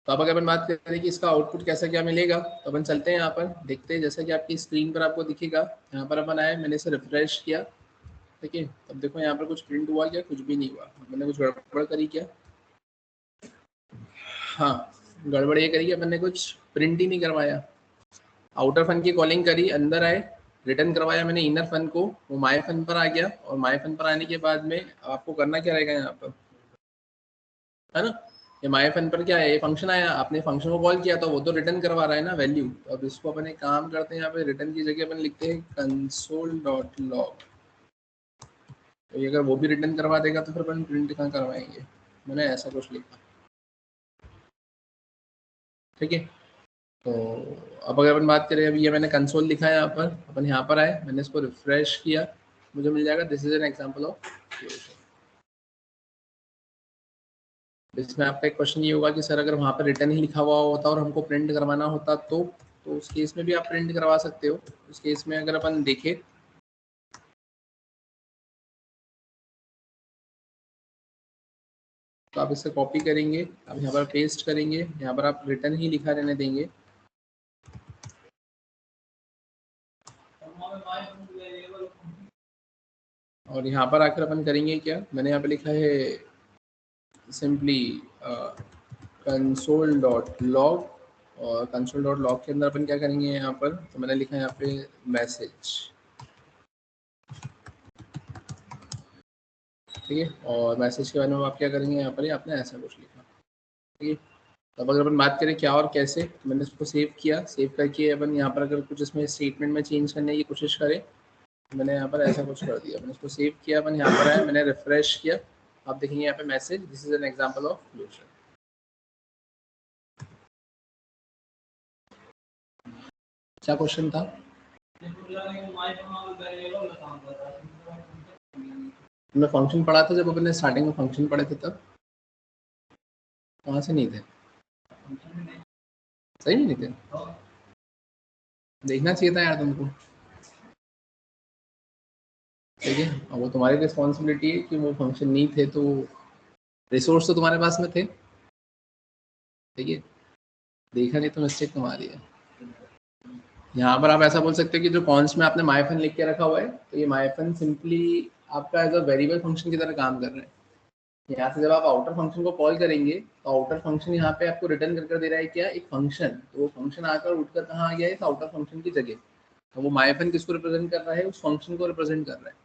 तो अब अगर अपन बात करें कि इसका आउटपुट कैसा क्या मिलेगा, तो अपन चलते हैं यहाँ पर, देखते हैं। जैसा कि आपकी स्क्रीन पर आपको दिखेगा, यहाँ पर अपन आए, मैंने इसे रिफ्रेश किया। ठीक है, अब देखो यहाँ पर कुछ प्रिंट हुआ क्या, कुछ भी नहीं हुआ। मैंने कुछ गड़बड़ करी क्या? हाँ, गड़बड़ ये करी कि मैंने कुछ प्रिंट ही नहीं करवाया। आउटर फन की कॉलिंग करी, अंदर आए, रिटर्न करवाया मैंने इनर फन को, वो माई फन पर आ गया, और माई फन पर आने के बाद में आपको करना क्या रहेगा यहाँ पर, है ना, ये माई फन पर क्या है, ये फंक्शन आया, आपने फंक्शन को कॉल किया तो वो तो रिटर्न करवा रहा है ना वैल्यू। तो अब इसको अपन एक काम करते हैं, यहाँ पे रिटर्न की जगह अपन लिखते हैं कंसोल डॉट लॉग। तो ये अगर वो भी रिटर्न करवा देगा तो फिर अपन प्रिंट कहाँ करवाएंगे, मैंने ऐसा कुछ लिखा। ठीक है, तो अब अगर अपन बात करें, अभी ये मैंने कंसोल लिखा है यहाँ पर, अपन यहाँ पर आए, मैंने इसको रिफ्रेश किया, मुझे मिल जाएगा this is an example of closure. इसमें आपका एक क्वेश्चन ये होगा कि सर अगर वहाँ पर रिटर्न ही लिखा हुआ होता और हमको प्रिंट करवाना होता तो उस केस में भी आप प्रिंट करवा सकते हो। उस केस में अगर अपन देखें, तो आप इसे कॉपी करेंगे, आप यहाँ पर पेस्ट करेंगे, यहाँ पर आप रिटर्न ही लिखा रहने देंगे, और यहाँ पर आकर अपन करेंगे क्या, मैंने यहाँ पे लिखा है सिंपली कंसोल डॉट लॉग, और कंसोल डॉट लॉग के अंदर अपन क्या करेंगे यहाँ पर, तो मैंने लिखा है यहाँ पे मैसेज, ठीक है। और मैसेज के बारे में आप क्या करेंगे यहाँ पर, आपने ऐसा कुछ लिखा, ठीक है। अब अगर अपन बात करें क्या और कैसे, तो मैंने इसको सेव किया, सेव करके अपन यहाँ पर अगर कुछ इसमें स्टेटमेंट में चेंज करने की कोशिश करें, तो मैंने यहाँ पर ऐसा कुछ कर दिया, मैंने इसको सेव किया, अपन यहाँ पर आया, मैंने रिफ्रेश किया, आप देखेंगे यहाँ पे message, this is an example of closure. क्या क्वेश्चन था? हमने फंक्शन पढ़ा था जब अपने स्टार्टिंग में फंक्शन पढ़े थे तब, कहाँ से नहीं थे? सही नहीं थे, देखना चाहिए था यार तुमको, ठीक है। और वो तुम्हारी रिस्पॉन्सिबिलिटी है कि वो फंक्शन नहीं थे, तो रिसोर्स तो तुम्हारे पास में थे, ठीक है। देखा नहीं तो मिस्टेक तुम्हारी है। यहाँ पर आप ऐसा बोल सकते हो कि जो कॉन्स में आपने माइफन लिख के रखा हुआ है, तो ये माइफन सिंपली आपका एज अ वेरिएबल फंक्शन की तरह काम कर रहा है। यहाँ से जब आप आउटर फंक्शन को कॉल करेंगे, तो आउटर फंक्शन यहाँ पे आपको रिटर्न कर दे रहा है क्या, एक फंक्शन। तो वो फंक्शन आकर उठकर कहाँ आ गया है, इस आउटर फंक्शन की जगह। तो वो माइफन किसको रिप्रेजेंट कर रहा है, उस फंक्शन को रिप्रेजेंट कर रहा है।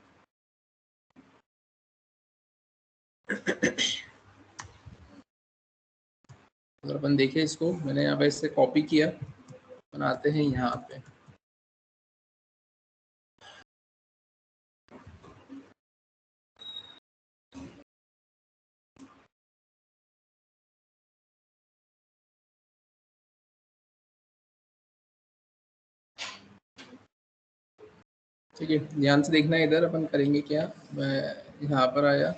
अगर अपन देखें इसको, मैंने यहाँ पे इससे कॉपी किया, बनाते हैं यहाँ पे, ठीक है। ध्यान से देखना है, इधर अपन करेंगे क्या, मैं यहाँ पर आया,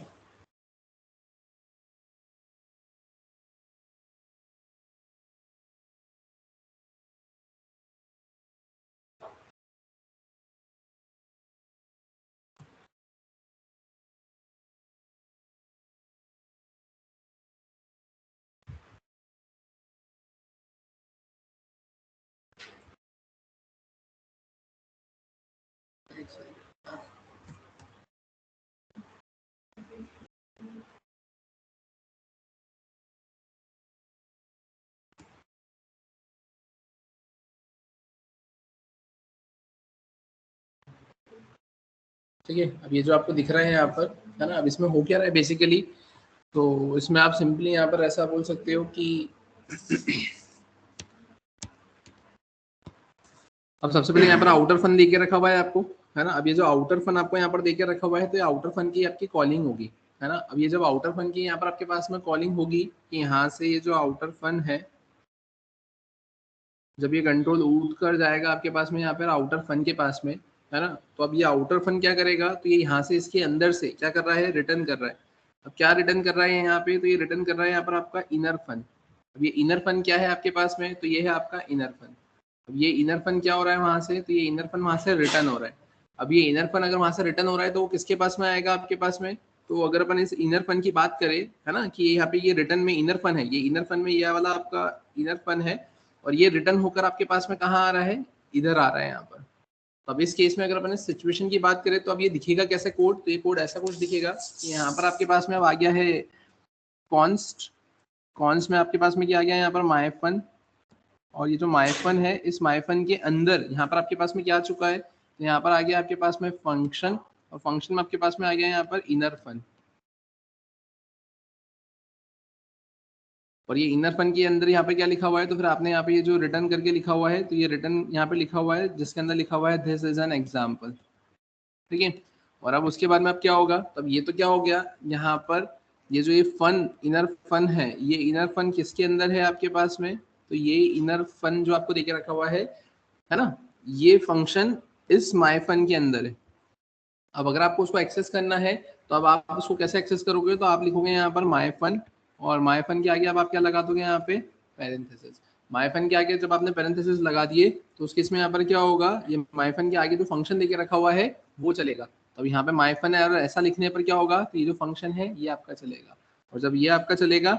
ठीक है। अब ये जो आपको दिख रहा है यहाँ पर, है ना, अब इसमें हो क्या रहा है बेसिकली, तो इसमें आप सिंपली यहाँ पर ऐसा बोल सकते हो कि अब सबसे पहले यहाँ पर आउटर फन दे के रखा हुआ है आपको, है ना। अब ये जो आउटर फन आपको यहाँ पर दे के रखा हुआ है, तो ये आउटर फन की आपकी कॉलिंग होगी, है ना। अब ये जब आउटर फन की यहाँ पर आपके पास में कॉलिंग होगी, कि यहाँ से ये जो आउटर फन है, जब ये कंट्रोल उठ कर जाएगा आपके पास में यहाँ पर आउटर फन के पास में, है ना, तो अब ये आउटर फन क्या करेगा, तो ये यहाँ से इसके अंदर से क्या कर रहा है, रिटर्न कर रहा है। अब क्या रिटर्न कर रहा है यहाँ पे, तो ये रिटर्न कर रहा है यहाँ पर आपका इनर फन। अब ये इनर फन क्या है आपके पास में, तो ये है आपका इनर फन। अब ये इनर फन क्या हो रहा है वहां से, तो ये इनर फन वहां से रिटर्न हो रहा है। अब ये इनर फन अगर वहां से रिटर्न हो रहा है, तो वो किसके पास में आएगा आपके पास में, तो अगर अपन इस इनर फन की बात करें, है ना, कि यहाँ पे ये रिटर्न में इनर फन है, ये इनर फन में ये वाला आपका इनर फन है, और ये रिटर्न होकर आपके पास में कहाँ आ रहा है, इधर आ रहा है यहाँ पर। तो अब इस केस में अगर अपन इस सिचुएशन की बात करें, तो अब ये दिखेगा कैसे कोड, तो ये कोड ऐसा कुछ दिखेगा कि यहाँ पर आपके पास में अब आ गया है कॉन्स्ट, कॉन्स में आपके पास में क्या आ गया है यहाँ पर माइफन, और ये जो माइफन है, इस माइफन के अंदर यहाँ पर आपके पास में क्या आ चुका है, तो यहाँ पर आ गया आपके पास में फंक्शन, और फंक्शन में आपके पास में आ गया यहाँ पर इनर फन। और ये इनर फन के अंदर यहाँ पे क्या लिखा हुआ है, तो फिर आपने यहाँ पे ये जो रिटर्न करके लिखा हुआ है, तो ये रिटर्न यहाँ पे लिखा हुआ है, जिसके अंदर लिखा हुआ है दिस इज एन एग्जाम्पल, ठीक है। और अब उसके बाद में अब क्या होगा, तब ये तो क्या हो गया यहाँ पर, ये जो ये फन, इनर फन है, ये इनर फन किसके अंदर है आपके पास में, तो ये इनर फन जो आपको देके रखा हुआ है ना, ये फंक्शन इस माई फन के अंदर है। अब अगर आपको उसको एक्सेस करना है, तो अब आप उसको कैसे एक्सेस करोगे, तो आप लिखोगे यहाँ पर माई फन, और माई फन के आगे अब आप क्या लगा दोगे यहाँ पे, पैरेंथेसिस। माई फन के आगे जब आपने पैरेंथेसिस लगा दिए, तो उसके इसमें यहाँ पर क्या होगा, ये माई फन के आगे जो फंक्शन देके रखा हुआ है वो चलेगा। तो यहाँ पे माई फन है, और ऐसा लिखने पर क्या होगा, तो ये जो फंक्शन है ये आपका चलेगा, और जब ये आपका चलेगा,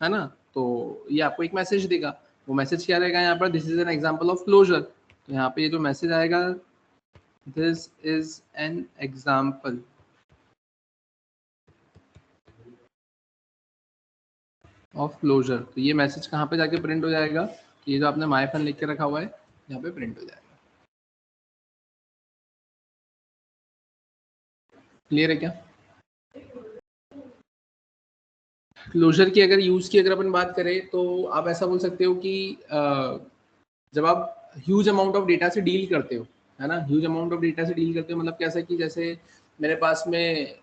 है ना, तो ये आपको एक मैसेज देगा। वो मैसेज क्या रहेगा यहाँ पर, this is an example of closure. तो यहाँ पे ये जो मैसेज आएगा, this is an example of closure. तो ये मैसेज कहाँ पे जाके प्रिंट हो जाएगा? ये जो आपने माय फन लिख के रखा हुआ है यहाँ पे प्रिंट हो जाएगा। क्लियर है क्या? क्लोजर की अगर यूज की अगर अपन बात करें तो आप ऐसा बोल सकते हो कि जब आप ह्यूज अमाउंट ऑफ डेटा से डील करते हो, है ना, ह्यूज अमाउंट ऑफ डेटा से डील करते हो मतलब कैसा कि जैसे मेरे पास में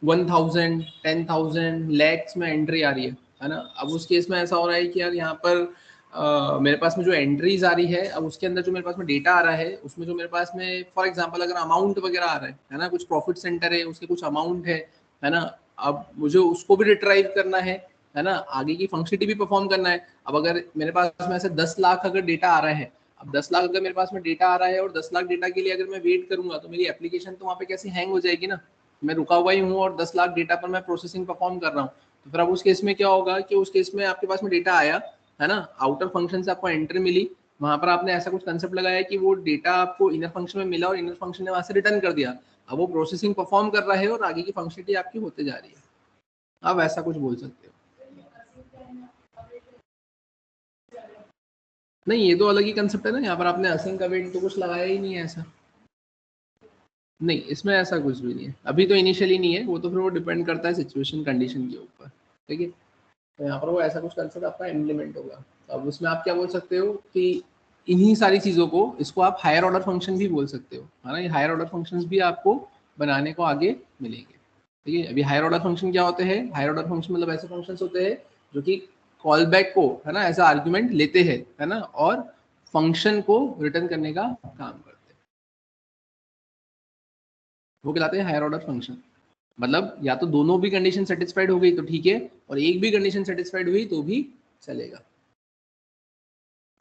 1000 10,000 लैक्स में एंट्री आ रही है ना। अब उस केस में ऐसा हो रहा है कि यार यहाँ पर मेरे पास में जो एंट्रीज आ रही है, अब उसके अंदर जो मेरे पास में डेटा आ रहा है उसमें जो मेरे पास में फॉर एग्जांपल अगर अमाउंट वगैरह आ रहा है ना, कुछ प्रॉफिट सेंटर है उसके कुछ अमाउंट है ना, अब मुझे उसको भी रिट्राइव करना है ना, आगे की फंक्शनलिटी भी परफॉर्म करना है। अब अगर मेरे पास में ऐसे 10 लाख अगर डेटा आ रहा है, अब 10 लाख अगर मेरे पास में डेटा आ रहा है और 10 लाख डेटा के लिए अगर मैं वेट करूंगा तो मेरी एप्लीकेशन तो वहाँ पे कैसे हैंग हो जाएगी ना। मैं रुका हुआ ही हूँ और 10 लाख डेटा पर मैं प्रोसेसिंग परफॉर्म कर रहा हूँ। तो फिर अब उस केस में क्या होगा कि उस केस में आपके पास में डेटा आया है ना, आउटर फंक्शन से आपको एंट्री मिली, वहां पर आपने ऐसा कुछ कंसेप्ट लगाया कि वो डेटा आपको इनर फंक्शन में मिला और इनर फंक्शन ने वहां से रिटर्न कर दिया। अब वो प्रोसेसिंग परफॉर्म कर रहा है और आगे की फंक्शनलिटी आपकी होते जा रही है। आप ऐसा कुछ बोल सकते हो। नहीं, ये तो अलग ही कंसेप्ट है ना, यहाँ पर आपने असिंक का वेट तो कुछ लगाया ही नहीं है ऐसा। नहीं, इसमें ऐसा कुछ भी नहीं है, अभी तो इनिशियली नहीं है, वो तो फिर वो डिपेंड करता है सिचुएशन कंडीशन के ऊपर। ठीक है, तो यहाँ पर वो ऐसा कुछ कंसेप्ट आपका इम्प्लीमेंट होगा। तो अब उसमें आप क्या बोल सकते हो कि इन्हीं सारी चीज़ों को, इसको आप हायर ऑर्डर फंक्शन भी बोल सकते हो, है ना। ये हायर ऑर्डर फंक्शंस भी आपको बनाने को आगे मिलेंगे। ठीक है, अभी हायर ऑर्डर फंक्शन क्या होते हैं? हायर ऑर्डर फंक्शन मतलब ऐसे फंक्शंस होते हैं जो कि कॉल बैक को, है ना, ऐसा आर्ग्यूमेंट लेते हैं, है ना, और फंक्शन को रिटर्न करने का काम करते हैं, वो कहलाते हैं हायर ऑर्डर फंक्शन। मतलब या तो दोनों भी कंडीशन सेटिस्फाइड हो गई तो ठीक है, और एक भी कंडीशन सेटिस्फाइड हुई तो भी चलेगा।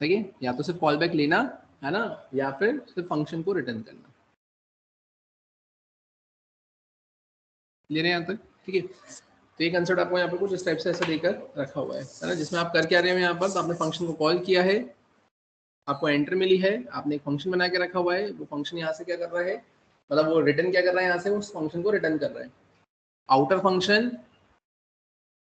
ठीक है, या तो सिर्फ कॉल बैक लेना, है ना, या फिर सिर्फ फंक्शन को रिटर्न करना। क्लियर है यहाँ तक? ठीक है, तो ये कंसेप्ट आपको यहाँ पर कुछ इस टाइप से ऐसा देकर रखा हुआ है ना, जिसमें आप कर क्या रहे हो यहाँ पर, तो आपने फंक्शन को कॉल किया है, आपको एंटर मिली है, आपने एक फंक्शन बना के रखा हुआ है, वो फंक्शन यहाँ से क्या कर रहा है, मतलब वो रिटर्न क्या कर रहा है, यहाँ से उस फंक्शन को रिटर्न कर रहा है। आउटर फंक्शन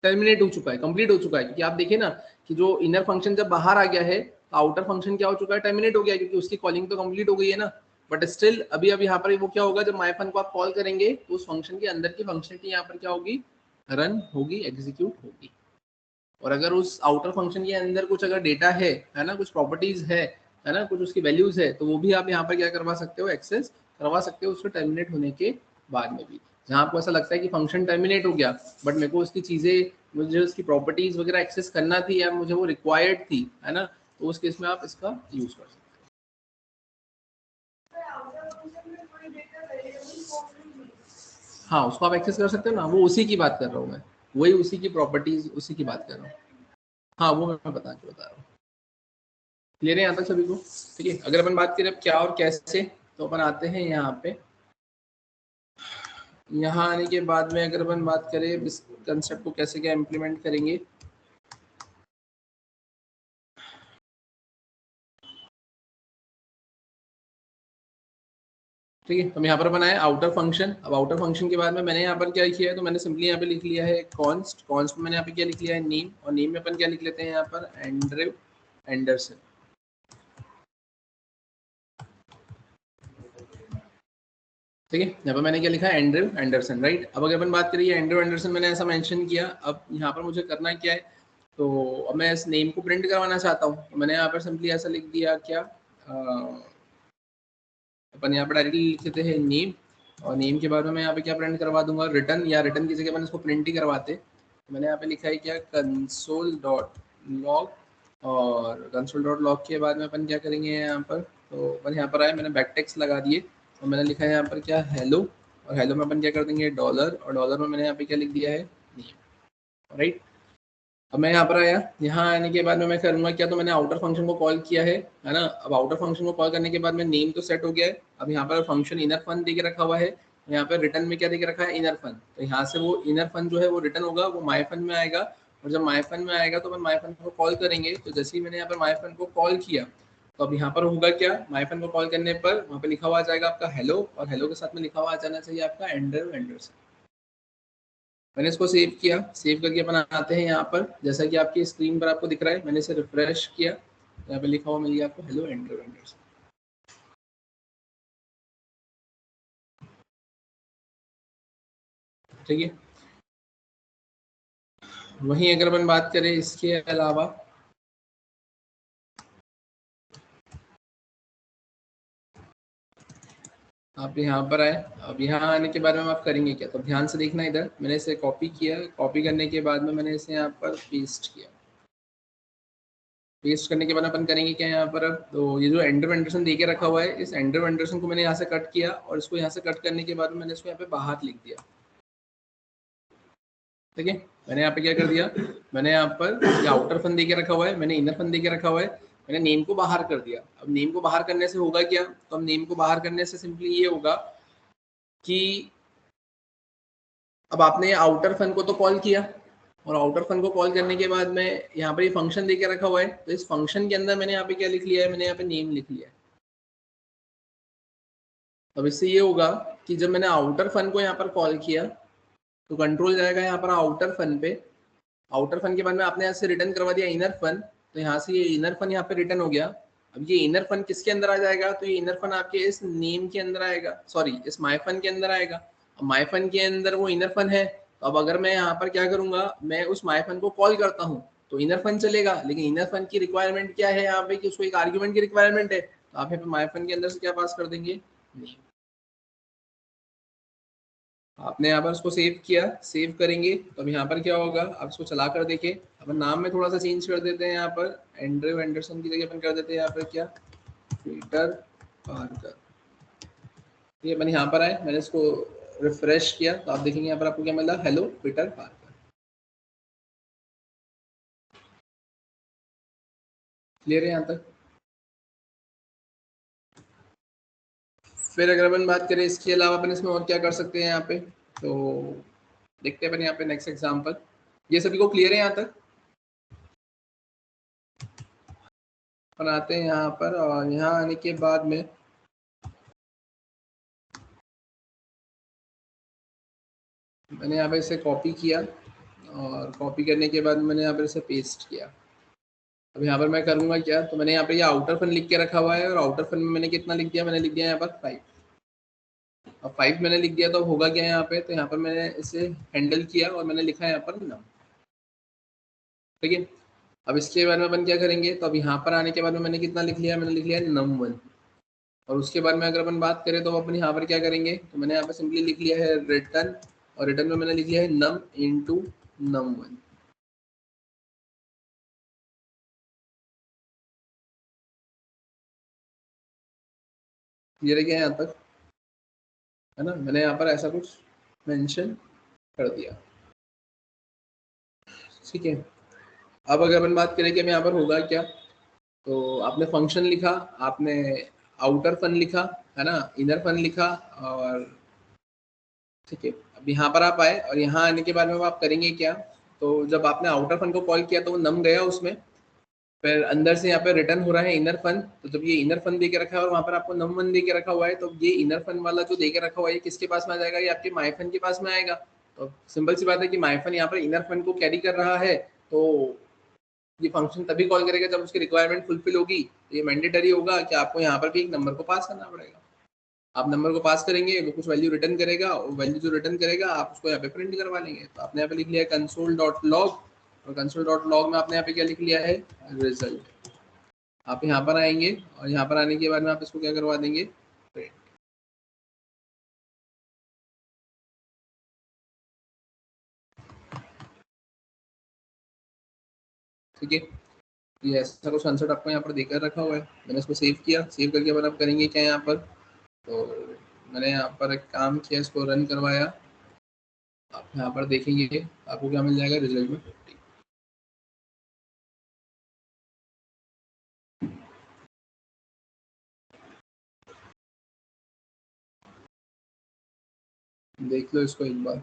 टर्मिनेट हो चुका है, कंप्लीट हो चुका है, क्योंकि आप देखिए ना कि जो इनर फंक्शन जब बाहर आ गया है तो आउटर फंक्शन क्या हो चुका है, टर्मिनेट हो गया, क्योंकि उसकी कॉलिंग तो कंप्लीट हो गई है ना। बट स्टिल अभी अब यहाँ पर वो क्या होगा, जब मायफन को आप कॉल करेंगे तो उस फंक्शन के अंदर की फंक्शनलिटी यहाँ पर क्या होगी, रन होगी, एग्जीक्यूट होगी। और अगर उस आउटर फंक्शन के अंदर कुछ अगर डेटा है ना, कुछ प्रॉपर्टीज है ना, कुछ उसकी वैल्यूज है, तो वो भी आप यहाँ पर क्या करवा सकते हो, एक्सेस करवा सकते हो उसको टर्मिनेट होने के बाद में भी। जहाँ आपको ऐसा लगता है कि फंक्शन टर्मिनेट हो गया बट मेरे को उसकी चीजें, मुझे उसकी प्रॉपर्टीज वगैरह एक्सेस करना थी या मुझे वो रिक्वायर्ड थी, है ना, तो उस केस में आप इसका यूज कर सकते हो। हाँ, उसको आप एक्सेस कर सकते हो ना, वो उसी की बात कर रहा हूँ मैं, वही उसी की प्रॉपर्टीज उसी की बात कर रहा हूँ। हाँ, वो मैं बता रहा हूँ। क्लियर है यहाँ तक सभी को? ठीक है, अगर अपन बात करें अब क्या और कैसे, तो अपन आते हैं यहाँ पे। यहाँ आने के बाद में अगर अपन बात करें इस कंसेप्ट को कैसे क्या इम्प्लीमेंट करेंगे। ठीक है, तो यहाँ पर बनाया आउटर फंक्शन। अब आउटर फंक्शन के बाद में मैंने यहाँ पर क्या किया है, तो मैंने सिंपली यहाँ पे लिख लिया है कॉन्स्ट। कॉन्स्ट में मैंने यहाँ पे क्या लिख लिया है, नेम, और नेम में अपन क्या लिख लेते हैं यहाँ पर, एंड्रयू एंडरसन। ठीक है, यहाँ पर मैंने क्या लिखा है, एंड्रयू एंडरसन, राइट। अब अगर अपन बात करिए एंड्रयू एंडरसन, मैंने ऐसा मेंशन किया। अब यहाँ पर मुझे करना क्या है, तो अब मैं इस नेम को प्रिंट करवाना चाहता हूँ, तो मैंने यहाँ पर सिंपली ऐसा लिख दिया क्या, अपन यहाँ पर डायरेक्टली लिख देते हैं नेम, और नेम के बाद में मैं यहाँ पे क्या प्रिंट करवा दूंगा, रिटर्न, या रिटर्न की जगह अपन इसको प्रिंट ही करवाते। तो मैंने यहाँ पे लिखा है क्या, कंसोल डॉट लॉग, और कंसोल डॉट लॉग के बाद में अपन क्या करेंगे यहाँ पर, तो अपन यहाँ पर आए, मैंने बैक टेक्स्ट लगा दिए, और मैंने लिखा है यहाँ पर क्या, हेलो, और हेलो में अपन क्या कर देंगे, डॉलर, और डॉलर में मैंने यहाँ पे क्या लिख दिया है, नेम, राइट। अब मैं यहाँ पर आया, यहाँ आने के बाद में मैं करूँगा क्या, तो मैंने आउटर फंक्शन को कॉल किया है ना। अब आउटर फंक्शन को कॉल करने के बाद में नेम तो सेट हो गया है। अब यहाँ पर फंक्शन इनर फन दे के रखा हुआ है, यहाँ पर रिटर्न में क्या दे के रखा है, इनर फन। तो यहाँ से वो इनर फन जो है वो रिटर्न होगा, वो माई फन में आएगा, और जब माई फन में आएगा तो अपन माई फन को कॉल करेंगे। तो जैसे ही मैंने यहाँ पर माई फन को कॉल किया, तो अब यहाँ पर होगा क्या, माइफन को कॉल करने पर वहाँ पे लिखा हुआ आ जाएगा आपका हेलो, और हेलो के साथ में लिखा हुआ आ जाना चाहिए आपका एंडर वेंडर्स। मैंने इसको सेव किया, सेव करके अपन आते हैं यहाँ पर, जैसा कि आपकी स्क्रीन पर आपको दिख रहा है, मैंने इसे रिफ्रेश किया, यहाँ पे लिखा हुआ मिल गया आपको हेलो एंडर वेंडर्स। ठीक है, वहीं अगर अपन बात करें इसके अलावा, आप यहाँ पर आए, अब यहाँ आने के बाद में आप करेंगे क्या, तो ध्यान से देखना, इधर मैंने इसे कॉपी किया, कॉपी करने के बाद में मैंने इसे यहाँ पर पेस्ट किया। पेस्ट करने के बाद अपन करेंगे क्या यहाँ पर, अब तो ये जो एंडर वेंडरसन दे के रखा हुआ है, इस एंडर वेंडरसन को मैंने यहाँ से कट किया, और इसको यहाँ से कट करने के बाद में मैंने इसको यहाँ पे बाहर लिख दिया। ठीक है, मैंने यहाँ पे क्या कर दिया, मैंने यहाँ पर ये आउटर फन दे के रखा हुआ है, मैंने इनर फन दे के रखा हुआ है, मैंने नेम को बाहर कर दिया। अब नेम को बाहर करने से होगा क्या, तो अब नेम को बाहर करने से सिंपली ये होगा कि अब आपने आउटर फन को तो कॉल किया, और आउटर फन को कॉल करने के बाद में यहाँ पर ये फंक्शन दे के रखा हुआ है, तो इस फंक्शन के अंदर मैंने यहाँ पे क्या लिख लिया है, मैंने यहाँ पे नेम लिख लिया है। अब इससे ये होगा कि जब मैंने आउटर फन को यहाँ पर कॉल किया, तो कंट्रोल जाएगा यहाँ पर आउटर फन पे, आउटर फन के बाद में आपने यहाँ से रिटर्न करवा दिया इनर फन, तो यहाँ से ये इनर फन यहाँ पे रिटर्न हो गया। अब ये इनर फन किसके अंदर आ जाएगा, तो ये इनर फन आपके इस नेम के अंदर आएगा, सॉरी इस माई फन के अंदर आएगा। अब माई फन के अंदर वो इनर फन है, तो अब अगर मैं यहाँ पर क्या करूंगा, मैं उस माई फन को कॉल करता हूँ तो इनर फन चलेगा, लेकिन इनर फन की रिक्वायरमेंट क्या है यहाँ पे, कि उसको एक आर्ग्यूमेंट की रिक्वायरमेंट है, तो आप यहाँ पे माई फन के अंदर से क्या पास कर देंगे, नेम। आपने यहाँ पर उसको सेव किया, सेव करेंगे तो अब यहाँ पर क्या होगा, आप इसको चला कर देखें। अपन नाम में थोड़ा सा चेंज कर देते हैं, यहाँ पर एंड्रयू एंडरसन की जगह अपन कर देते हैं यहाँ पर क्या, पीटर पार्कर। ये अपन यहाँ पर आए, मैंने इसको रिफ्रेश किया, तो आप देखेंगे यहाँ पर आपको क्या मिला, हेलो पीटर पार्कर। क्लियर है यहाँ तक। फिर अगर अपन बात करें इसके अलावा अपन इसमें और क्या कर सकते हैं यहाँ पे, तो देखते हैं अपन यहाँ पे नेक्स्ट एग्जाम्पल। ये सभी को क्लियर है यहाँ तक। अपन आते हैं यहाँ पर, और यहाँ आने के बाद में मैंने यहाँ पे इसे कॉपी किया, और कॉपी करने के बाद मैंने यहाँ पर इसे पेस्ट किया। अब यहाँ पर मैं करूँगा क्या, तो मैंने यहाँ पे ये आउटर फन लिख के रखा हुआ है, और आउटर फन में मैंने कितना लिख दिया, मैंने लिख दिया यहाँ पर 5। अब 5 मैंने लिख दिया, तो होगा क्या यहाँ पे, तो यहाँ पर मैंने इसे हैंडल किया और मैंने लिखा है यहाँ पर नम। ठीक है, अब इसके बारे में अपन क्या करेंगे, तो अब यहाँ पर आने के बाद में मैंने कितना लिख लिया, मैंने लिख लिया num1। और उसके बाद में अगर अपन बात करें तो अपन यहाँ पर क्या करेंगे, तो मैंने यहाँ पर सिंपली लिख लिया है रिटर्न, और रिटर्न में मैंने लिख लिया है num इंटू num1। ये रह गया यहाँ तक, है ना, मैंने यहाँ पर ऐसा कुछ मेंशन कर दिया। ठीक है, अब अगर अपन बात करें कि मैं यहाँ पर होगा क्या, तो आपने फंक्शन लिखा, आपने आउटर फन लिखा, है ना, इनर फन लिखा, और ठीक है, अब यहाँ पर आप आए, और यहाँ आने के बाद में आप करेंगे क्या, तो जब आपने आउटर फन को कॉल किया तो वो नम गया उसमें, फिर अंदर से यहाँ पे रिटर्न हो रहा है इनर फन, तो जब ये इनर फन दे के रखा है और वहाँ पर आपको नम वन दे के रखा हुआ है, तो ये इनर फन वाला जो दे के रखा हुआ है ये किसके पास में आ जाएगा, ये आपके माई फन के पास में आएगा। तो सिंपल सी बात है कि माई फन यहाँ पर इनर फन को कैरी कर रहा है, तो ये फंक्शन तभी कॉल करेगा जब उसकी रिक्वायरमेंट फुलफिल होगी। तो ये मैंडेटरी होगा कि आपको यहाँ पर भी एक नंबर को पास करना पड़ेगा। आप नंबर को पास करेंगे, वो कुछ वैल्यू रिटर्न करेगा, और वैल्यू जो रिटर्न करेगा आप उसको यहाँ पे प्रिंट करवा लेंगे। तो आपने यहाँ पे लिख लिया है कंसोल डॉट लॉग, और कंसोल डॉट लॉग में आपने यहाँ पे क्या लिख लिया है, रिजल्ट। आप यहाँ पर आएंगे, और यहाँ पर आने के बाद में आप इसको क्या करवा देंगे, प्रिंट। ठीक है, ये ऐसा कुछ आंसर आपको यहाँ पर देकर रखा हुआ है, मैंने इसको सेव किया, सेव करके बाद आप करेंगे क्या यहाँ पर, तो मैंने यहाँ पर एक काम किया, इसको रन करवाया। आप यहाँ पर देखेंगे आपको क्या मिल जाएगा रिजल्ट में, 50। देख लो इसको एक बार।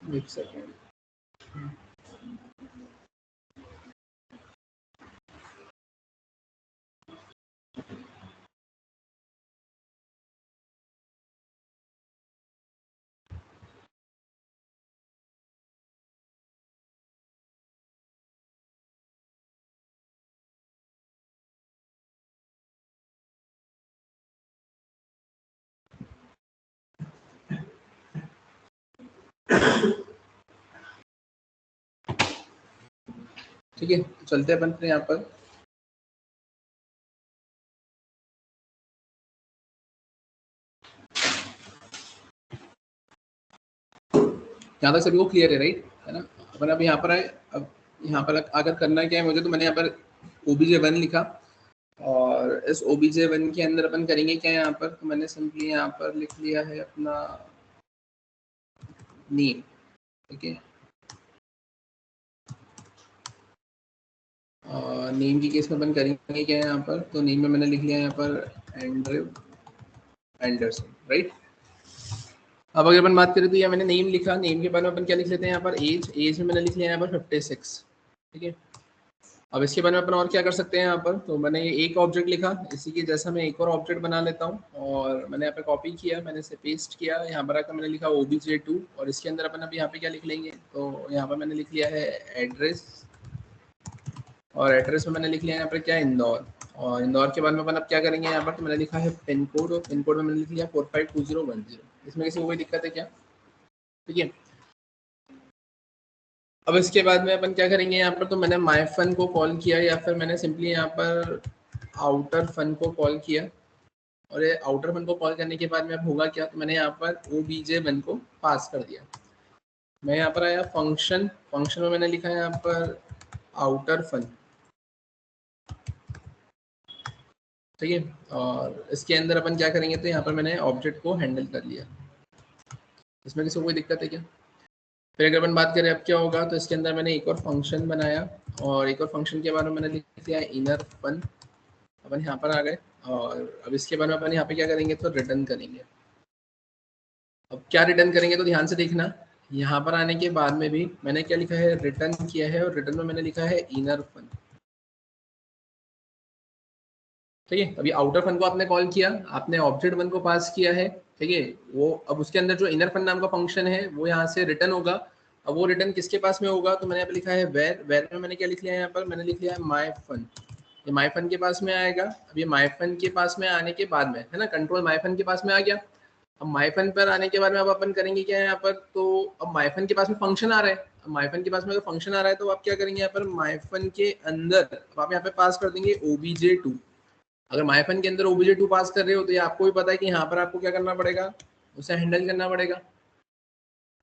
एक सेकेंड। ठीक है, चलते हैं अपन फिर यहाँ पर। यहाँ तक सभी को क्लियर है, राइट? है ना? अपन अब यहाँ पर आए। अब यहाँ पर अगर करना क्या है मुझे, तो मैंने यहाँ पर obj1 लिखा, और इस obj1 के अंदर अपन करेंगे क्या यहाँ पर, तो मैंने सिंपली यहाँ पर लिख लिया है अपना नेम। ठीक है, नेम की केस में अपन करेंगे क्या यहाँ पर, तो नेम में मैंने लिख लिया यहाँ पर एंड्रयू एंडरसन, राइट? अब अगर अपन बात करें तो ये मैंने नेम लिखा, नेम के बाद में अपन क्या लिख लेते हैं यहाँ पर एज। एज में मैंने लिख लिया यहाँ पर 56। ठीक है, अब इसके बाद में अपन और क्या कर सकते हैं यहाँ पर, तो मैंने ये एक ऑब्जेक्ट लिखा, इसी के जैसा मैं एक और ऑब्जेक्ट बना लेता हूँ, और मैंने यहाँ पे कॉपी किया, मैंने इसे पेस्ट किया, यहाँ पर आकर मैंने लिखा obj2, और इसके अंदर अपन अभी यहाँ पे क्या लिख लेंगे, तो यहाँ पर मैंने लिख लिया है एड्रेस, और एड्रेस में मैंने लिख लिया यहाँ पर क्या, इंदौर। और इंदौर के बाद में अपन अब क्या करेंगे यहाँ पर, तो मैंने लिखा है पिन कोड, और पिन कोड में मैंने लिख लिया 452010। इसमें किसी को कोई दिक्कत है क्या? ठीक है, अब इसके बाद में अपन क्या करेंगे यहाँ पर, तो मैंने माई फन को कॉल किया, या फिर मैंने सिंपली यहाँ पर आउटर फन को कॉल किया, और ये आउटर फन को कॉल करने के बाद में अब होगा क्या, तो मैंने यहाँ पर obj1 को पास कर दिया। मैं यहाँ पर आया फंक्शन, फंक्शन में मैंने लिखा है यहाँ पर आउटर फन। ठीक है, और इसके अंदर अपन क्या करेंगे, तो यहाँ पर मैंने ऑब्जेक्ट को हैंडल कर लिया। इसमें किसी को कोई दिक्कत है क्या? फिर अगर अपन बात करें अब क्या होगा, तो इसके अंदर मैंने एक और फंक्शन बनाया, और एक और फंक्शन के बारे में मैंने लिख दिया इनर फन। अपन यहाँ पर आ गए, और अब इसके बारे में अपन यहाँ पे क्या करेंगे, तो रिटर्न करेंगे। अब क्या रिटर्न करेंगे, तो ध्यान से देखना, यहाँ पर आने के बाद में भी मैंने क्या लिखा है, रिटर्न किया है, और रिटर्न में मैंने लिखा है इनर फन। ठीक है, अभी आउटर फन को आपने कॉल किया, आपने ऑब्जेक्ट वन को पास किया है। ठीक है, वो अब उसके अंदर जो इनर फन नाम का फंक्शन है वो यहाँ से रिटर्न होगा। अब वो रिटर्न किसके पास में होगा, तो मैंने यहाँ पे लिखा है वेर। वेर में मैंने क्या लिख लिया है, यहाँ पर मैंने लिख लिया है माई फन। ये माई फन के पास में आएगा। अब ये माई फन के पास में आने के बाद में, है ना, कंट्रोल माई फन के पास में आ गया। अब माई फन पर आने के बाद में अब अपन करेंगे क्या है यहाँ पर, तो अब माई फन के पास में फंक्शन आ रहा है। अब माई फन के पास में अगर फंक्शन आ रहा है, तो आप क्या करेंगे यहाँ पर, माई फन के अंदर अब आप यहाँ पे पास कर देंगे obj2। अगर माइफन के अंदर obj2 पास कर रहे हो, तो ये आपको भी पता है कि यहाँ पर आपको क्या करना पड़ेगा, उसे हैंडल करना पड़ेगा।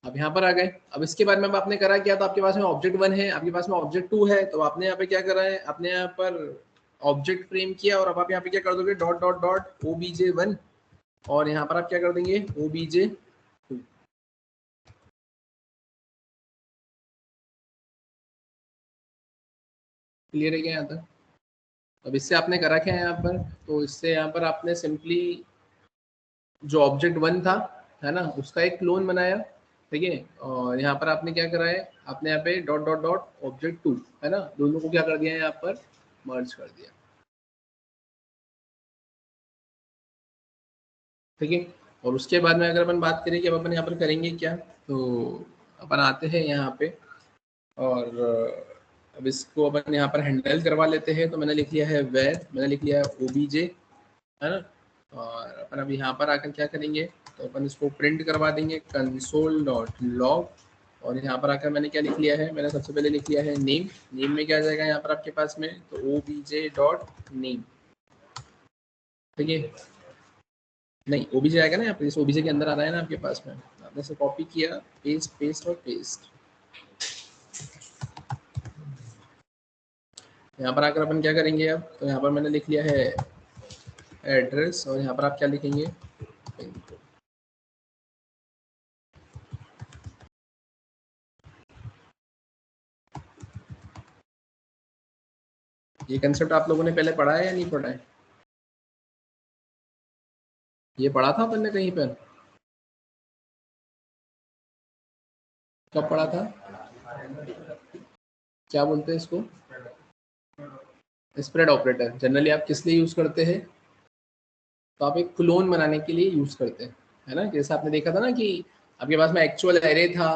अब यहाँ पर आ गए। अब इसके बाद में अब आपने करा क्या, तो आपके पास में ऑब्जेक्ट वन है, आपके पास में ऑब्जेक्ट टू है, तो आपने यहाँ पे क्या करा है, आपने यहाँ पर ऑब्जेक्ट फ्रेम किया, और अब आप यहाँ पे क्या कर दोगे, डॉट डॉट डॉट obj1, और यहाँ पर आप क्या कर देंगे, obj2। क्लियर है क्या यहाँ तक? अब इससे आपने करा क्या है यहाँ पर, तो इससे यहाँ पर आपने सिंपली जो ऑब्जेक्ट वन था, है ना, उसका एक क्लोन बनाया। ठीक है, और यहाँ पर आपने क्या करा है, आपने यहाँ पे dot dot dot object two, है ना, दोनों को क्या कर दिया है, यहाँ पर मर्ज कर दिया। ठीक है, और उसके बाद में अगर अपन बात करें कि अब अपन यहाँ पर करेंगे क्या, तो अपन आते हैं यहाँ पे, और अब इसको अपन यहाँ पर हैंडल करवा लेते हैं। तो मैंने लिख लिया है वेर, मैंने लिख लिया है obj, है ना, और अपन अब यहाँ पर आकर क्या करेंगे, तो अपन इसको प्रिंट करवा देंगे कंसोल डॉट लॉग, और यहाँ पर आकर मैंने क्या लिख लिया है, मैंने सबसे पहले लिख लिया है नेम। नेम में क्या आ जाएगा यहाँ पर आपके पास में, तो obj डॉट नेम। ठीक है, नहीं obj आएगा ना यहाँ पर, इस obj के अंदर आ रहा है ना आपके पास में, आपने इसे कॉपी किया, पेस्ट पेस्ट और पेस्ट। यहाँ पर आकर अपन क्या करेंगे अब, तो यहाँ पर मैंने लिख लिया है एड्रेस, और यहाँ पर आप क्या लिखेंगे, ये कंसेप्ट आप लोगों ने पहले पढ़ा है या नहीं पढ़ा है? ये पढ़ा था अपन ने कहीं पर, कब पढ़ा था? क्या बोलते हैं इसको? स्प्रेड ऑपरेटर जनरली आप किस लिए यूज करते हैं? तो आप एक क्लोन बनाने के लिए यूज करते हैं, है ना। जैसे आपने देखा था ना कि आपके पास में एक्चुअल एरे था,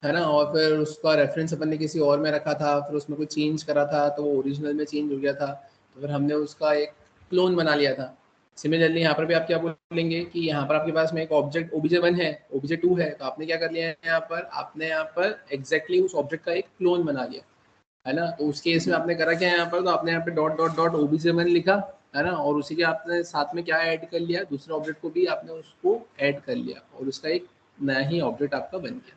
है ना, और फिर उसका रेफरेंस अपन ने किसी और में रखा था, फिर उसमें कुछ चेंज करा था तो वो ओरिजिनल में चेंज हो गया था, तो फिर हमने उसका एक क्लोन बना लिया था। सिमिलरली यहाँ पर भी आप क्या बोलेंगे कि यहाँ पर आपके पास में एक ऑब्जेक्ट obj1 है, obj2 है, तो आपने क्या कर लिया है यहाँ पर, आपने यहाँ पर एग्जैक्टली उस ऑब्जेक्ट का एक क्लोन बना लिया, है ना। तो उस केस में आपने करा क्या यहाँ पर, तो आपने यहाँ पे डॉट डॉट डॉट obj1 लिखा, है ना, और उसी के आपने साथ में क्या ऐड कर लिया, दूसरे ऑब्जेक्ट को भी आपने उसको ऐड कर लिया और उसका एक नया ही ऑब्जेक्ट आपका बन गया।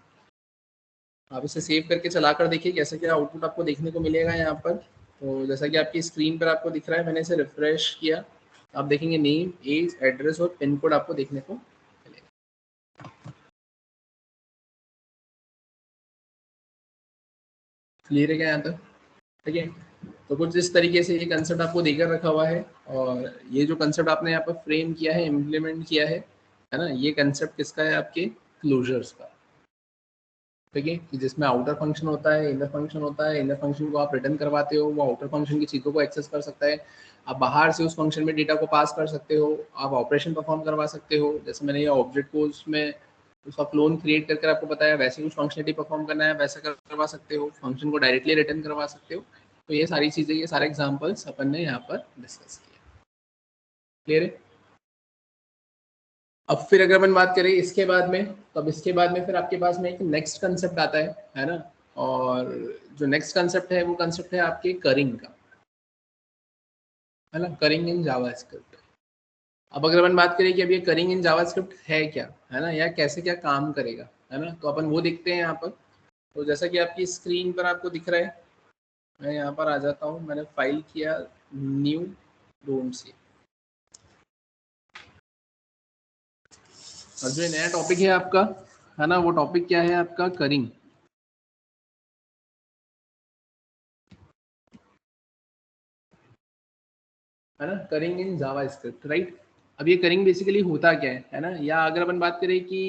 आप इसे सेव करके चला कर देखिए कैसे क्या आउटपुट आपको देखने को मिलेगा यहाँ पर। तो जैसा कि आपकी स्क्रीन पर आपको दिख रहा है, मैंने इसे रिफ्रेश किया, आप देखेंगे नेम, एज, एड्रेस और पिन कोड आपको देखने को मिलेगा। क्लियर है क्या यहाँ तक? ठीक है, तो कुछ इस तरीके से ये कंसेप्ट आपको देकर रखा हुआ है, और ये जो कंसेप्ट आपने यहाँ पर फ्रेम किया है, इम्प्लीमेंट किया है ना, ये कंसेप्ट किसका है? आपके क्लोजर्स का। ठीक है, कि जिसमें आउटर फंक्शन होता है, इनर फंक्शन होता है, इनर फंक्शन को आप रिटर्न करवाते हो, वो आउटर फंक्शन की चीज़ों को एक्सेस कर सकता है, आप बाहर से उस फंक्शन में डेटा को पास कर सकते हो, आप ऑपरेशन परफॉर्म करवा सकते हो, जैसे मैंने ये ऑब्जेक्ट को उसमें उसका क्लोन क्रिएट करके आपको बताया, वैसे कुछ फंक्शनलिटी परफॉर्म करना है वैसा करवा सकते हो, फंक्शन को डायरेक्टली रिटर्न करवा सकते हो। तो ये सारी चीज़ें, ये सारे एग्जाम्पल्स अपन ने यहाँ पर डिस्कस किए। क्लियर है? अब फिर अगर अपन बात करें इसके बाद में, तब इसके बाद में फिर आपके पास में एक नेक्स्ट कंसेप्ट आता है ना, और जो नेक्स्ट कंसेप्ट है वो कंसेप्ट है आपके करिंग का, है ना, करिंग इन जावास्क्रिप्ट। अब अगर अपन बात करें कि अब ये करिंग इन जावास्क्रिप्ट है क्या, है ना, या कैसे क्या काम करेगा, है ना, तो अपन वो देखते हैं यहाँ पर। तो जैसा कि आपकी स्क्रीन पर आपको दिख रहा है, मैं यहाँ पर आ जाता हूँ, मैंने फाइल किया न्यू डोंट सी, और जो नया टॉपिक है आपका, है ना, वो टॉपिक क्या है आपका? करिंग, है ना, करिंग इन जावा स्क्रिप्ट, राइट। अब ये करिंग बेसिकली होता क्या है ना, या अगर अपन बात करें कि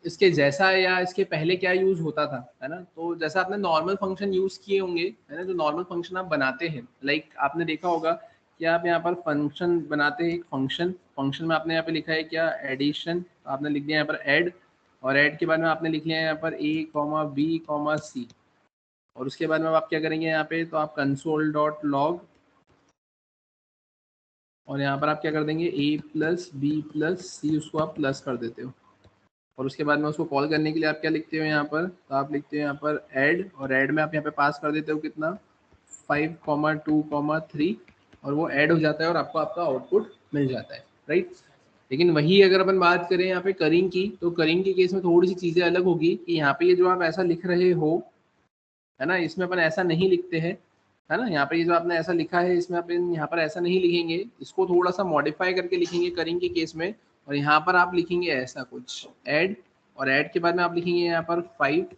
इसके जैसा या इसके पहले क्या यूज होता था, है ना, तो जैसा आपने नॉर्मल फंक्शन यूज किए होंगे, है ना, जो नॉर्मल फंक्शन आप बनाते हैं, लाइक आपने देखा होगा कि आप यहाँ पर फंक्शन बनाते हैं, एक फंक्शन, फंक्शन में आपने यहाँ पे लिखा है क्या? एडिशन, आपने लिख दिया यहाँ पर ऐड, और ऐड के बाद में आपने लिख लिया यहाँ पर a कॉमा बी कॉमा सी, और उसके बाद में आप क्या करेंगे यहाँ पे, तो आप कंसोल डॉट लॉग, और यहाँ पर आप क्या कर देंगे, a प्लस बी प्लस सी, उसको आप प्लस कर देते हो, और उसके बाद में उसको कॉल करने के लिए आप क्या लिखते हो यहाँ पर, तो आप लिखते हो यहाँ पर ऐड, और ऐड में आप यहाँ पे पास कर देते हो कितना, 5,2,3, और वो ऐड हो जाता है और आपको आपका आउटपुट मिल जाता है, राइट। लेकिन वही अगर अपन बात करें यहाँ पे करिंग की, तो करिंग के केस में थोड़ी सी चीज़ें अलग होगी कि यहाँ पे ये जो आप ऐसा लिख रहे हो, है ना, इसमें अपन ऐसा नहीं लिखते हैं, है ना, यहाँ पे ये जो आपने ऐसा लिखा है इसमें अपन यहाँ पर ऐसा नहीं लिखेंगे, इसको थोड़ा सा मॉडिफाई करके लिखेंगे करिंग के केस में, और यहाँ पर आप लिखेंगे ऐसा कुछ ऐड, और ऐड के बाद में आप लिखेंगे यहाँ पर 5,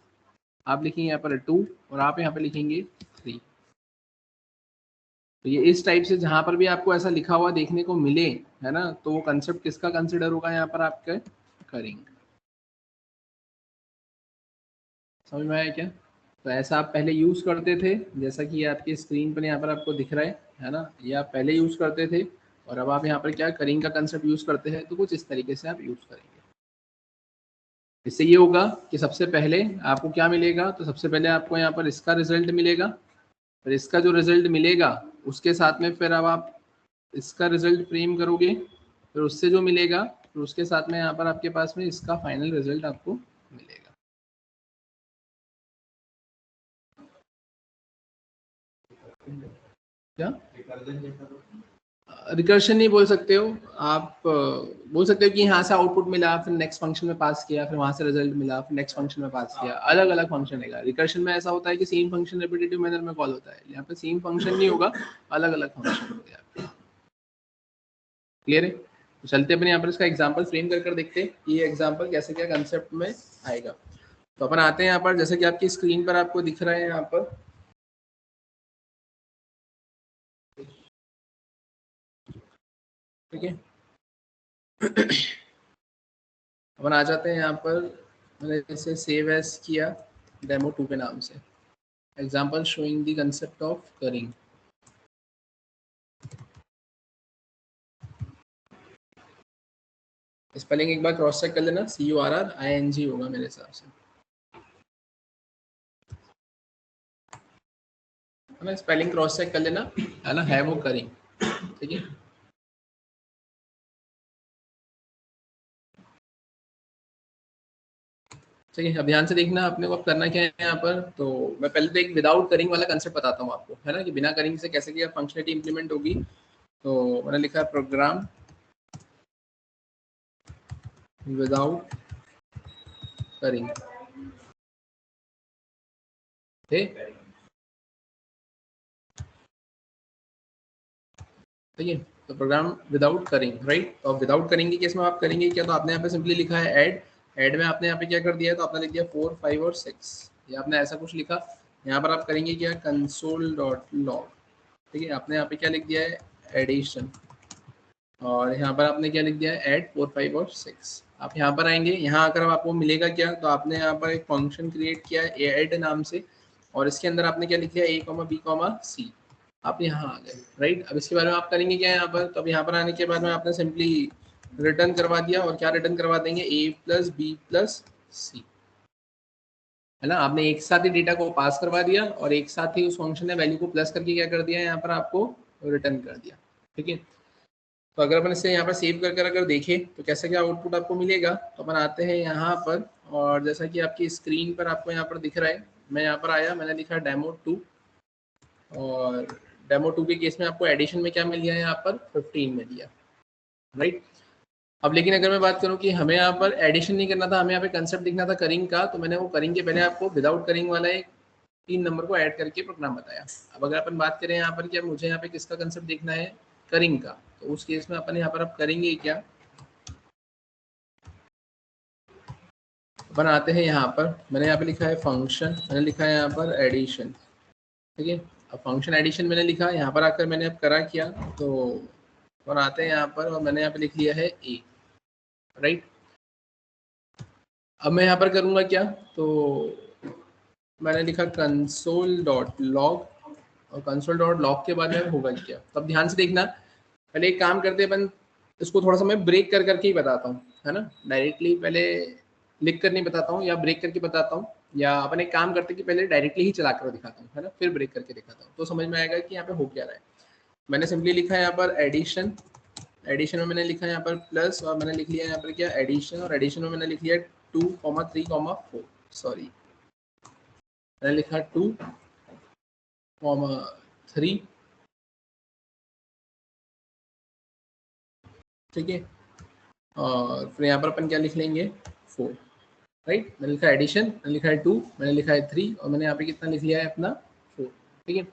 आप लिखेंगे यहाँ पर 2, और आप यहाँ पे लिखेंगे 3। तो ये इस टाइप से जहाँ पर भी आपको ऐसा लिखा हुआ देखने को मिले, है ना, तो वो कंसेप्ट किसका कंसिडर होगा यहाँ पर? आपका करिंग। समझ में आया क्या? तो ऐसा आप पहले यूज़ करते थे, जैसा कि आपकी स्क्रीन पर यहाँ पर आपको दिख रहा है ना, ये आप पहले यूज़ करते थे, और अब आप यहाँ पर क्या करिंग का कंसेप्ट यूज़ करते हैं, तो कुछ इस तरीके से आप यूज़ करेंगे। इससे ये होगा कि सबसे पहले आपको क्या मिलेगा, तो सबसे पहले आपको यहाँ पर इसका रिजल्ट मिलेगा, फिर इसका जो रिजल्ट मिलेगा उसके साथ में फिर अब आप इसका रिजल्ट फ्रेम करोगे, फिर उससे जो मिलेगा, फिर उसके साथ में यहाँ पर आपके पास में इसका फाइनल रिजल्ट आपको मिलेगा। क्या रिकर्शन नहीं बोल सकते हो आप, बोल सकते हो कि यहाँ से आउटपुट मिला, फिर नेक्स्ट फंक्शन में पास किया, फिर वहां से रिजल्ट मिला, फिर नेक्स्ट फंक्शन में पास किया, अलग अलग फंक्शन है। रिकर्शन में ऐसा होता है कि सेम फंक्शन रिपीटेटिव मैनर में कॉल होता है, यहाँ पे सेम फंक्शन नहीं होगा, अलग अलग फंक्शन हो गया। क्लियर है? तो चलते अपने यहाँ पर इसका एग्जाम्पल फ्रेम कर देखते हैं कि ये एग्जाम्पल कैसे क्या कंसेप्ट में आएगा। तो अपन आते हैं यहाँ पर, जैसे कि आपकी स्क्रीन पर आपको दिख रहा है यहाँ पर, ठीक है, अपन आ जाते हैं यहाँ पर, मैंने इसे सेव एज किया डेमो 2 के नाम से, example showing the concept of currying. Spelling एक बार क्रॉस चेक कर लेना, CURRING होगा मेरे हिसाब से, है ना। स्पेलिंग क्रॉस चेक कर लेना, है ना, है वो करिंग, ठीक है। ठीक है, अब ध्यान से देखना अपने को अब करना क्या है यहाँ पर। तो मैं पहले तो एक विदाउट करिंग वाला कंसेप्ट बताता हूँ आपको, है ना, कि बिना करिंग से कैसे क्या फंक्शनलिटी इंप्लीमेंट होगी। तो मैंने लिखा है प्रोग्राम विदाउट करिंग, ठीक है। तो प्रोग्राम विदाउट करिंग, राइट। तो विदाउट करिंग के केस में आप करेंगे क्या, तो आपने यहाँ पे सिंपली लिखा है ऐड, ऐड में आपने यहाँ पे क्या कर दिया है, तो आपने लिख दिया 4, 5 और 6, ये आपने ऐसा कुछ लिखा। यहाँ पर आप करेंगे क्या, कंसोल डॉट लॉग, ठीक है। आपने यहाँ पे क्या लिख दिया है, एडिशन, और यहाँ पर आपने क्या लिख दिया है, ऐड 4, 5 और 6। आप यहाँ पर आएंगे, यहाँ आकर आपको मिलेगा क्या, तो आपने यहाँ पर एक फंक्शन क्रिएट किया है ऐड नाम से, और इसके अंदर आपने क्या लिख दिया, A, B, C। आप यहाँ आ गए, राइट। अब इसके बारे में आप करेंगे क्या यहाँ पर, तो अब यहाँ पर आने के बाद में आपने सिंपली रिटर्न करवा दिया, और क्या रिटर्न करवा देंगे, A+B+C, है ना। आपने एक साथ ही डेटा को पास करवा दिया, और एक साथ ही उस फंक्शन ने वैल्यू को प्लस करके क्या कर दिया, यहाँ पर आपको रिटर्न कर दिया, ठीक है। तो अगर अपन इसे यहाँ पर सेव कर अगर देखें तो कैसा क्या आउटपुट आपको मिलेगा, तो अपन आते हैं यहाँ पर, और जैसा कि आपकी स्क्रीन पर आपको यहाँ पर दिख रहा है, मैं यहाँ पर आया, मैंने लिखा डेमो 2, और डेमो 2 के केस में आपको एडिशन में क्या मिल गया है, यहाँ पर 15 मिल गया, राइट। अब लेकिन अगर मैं बात करूँ कि हमें यहाँ पर एडिशन नहीं करना था, हमें यहाँ पे कंसेप्ट दिखना था करिंग का, तो मैंने वो करिंग के पहले आपको विदाउट करिंग वाला एक 3 नंबर को ऐड करके प्रोग्राम बताया। अब अगर अपन बात करें यहाँ पर कि मुझे यहाँ पे किसका कंसेप्ट देखना है, करिंग का, तो उस केस में अपन यहाँ पर अब करेंगे क्या, अपन आते हैं यहाँ पर, मैंने यहाँ पे लिखा है फंक्शन, मैंने लिखा है यहाँ पर एडिशन, ठीक है। अब फंक्शन एडिशन मैंने लिखा, यहाँ पर आकर मैंने अब करा किया, तो अपन आते हैं यहाँ पर, और मैंने यहाँ पे लिख लिया है A, राइट। अब मैं यहाँ पर करूँगा क्या, तो मैंने लिखा कंसोल डॉट लॉग, और कंसोल डॉट लॉग के बाद में होगा क्या, तब ध्यान से देखना। पहले एक काम करते हैं अपन, इसको थोड़ा सा मैं ब्रेक कर करके ही बताता हूँ, है ना, डायरेक्टली पहले लिख कर नहीं बताता हूँ, या ब्रेक करके बताता हूँ, या अपन एक काम करते कि पहले डायरेक्टली ही चला कर दिखाता हूँ, है ना, फिर ब्रेक करके दिखाता हूँ, तो समझ में आएगा कि यहाँ पे हो क्या रहा है। मैंने सिंपली लिखा है यहाँ पर एडिशन, एडिशन में मैंने लिखा है यहाँ पर प्लस, और मैंने लिख लिया यहाँ पर क्या एडिशन, और एडिशन में मैंने लिख लिया 2, 3, 4, सॉरी, मैंने लिखा 2, 3, ठीक है, और फिर यहाँ पर अपन क्या लिख लेंगे 4, राइट। मैंने लिखा एडिशन, मैंने लिखा है 2, मैंने लिखा है 3, और मैंने यहाँ पे कितना लिख लिया है अपना 4, ठीक है।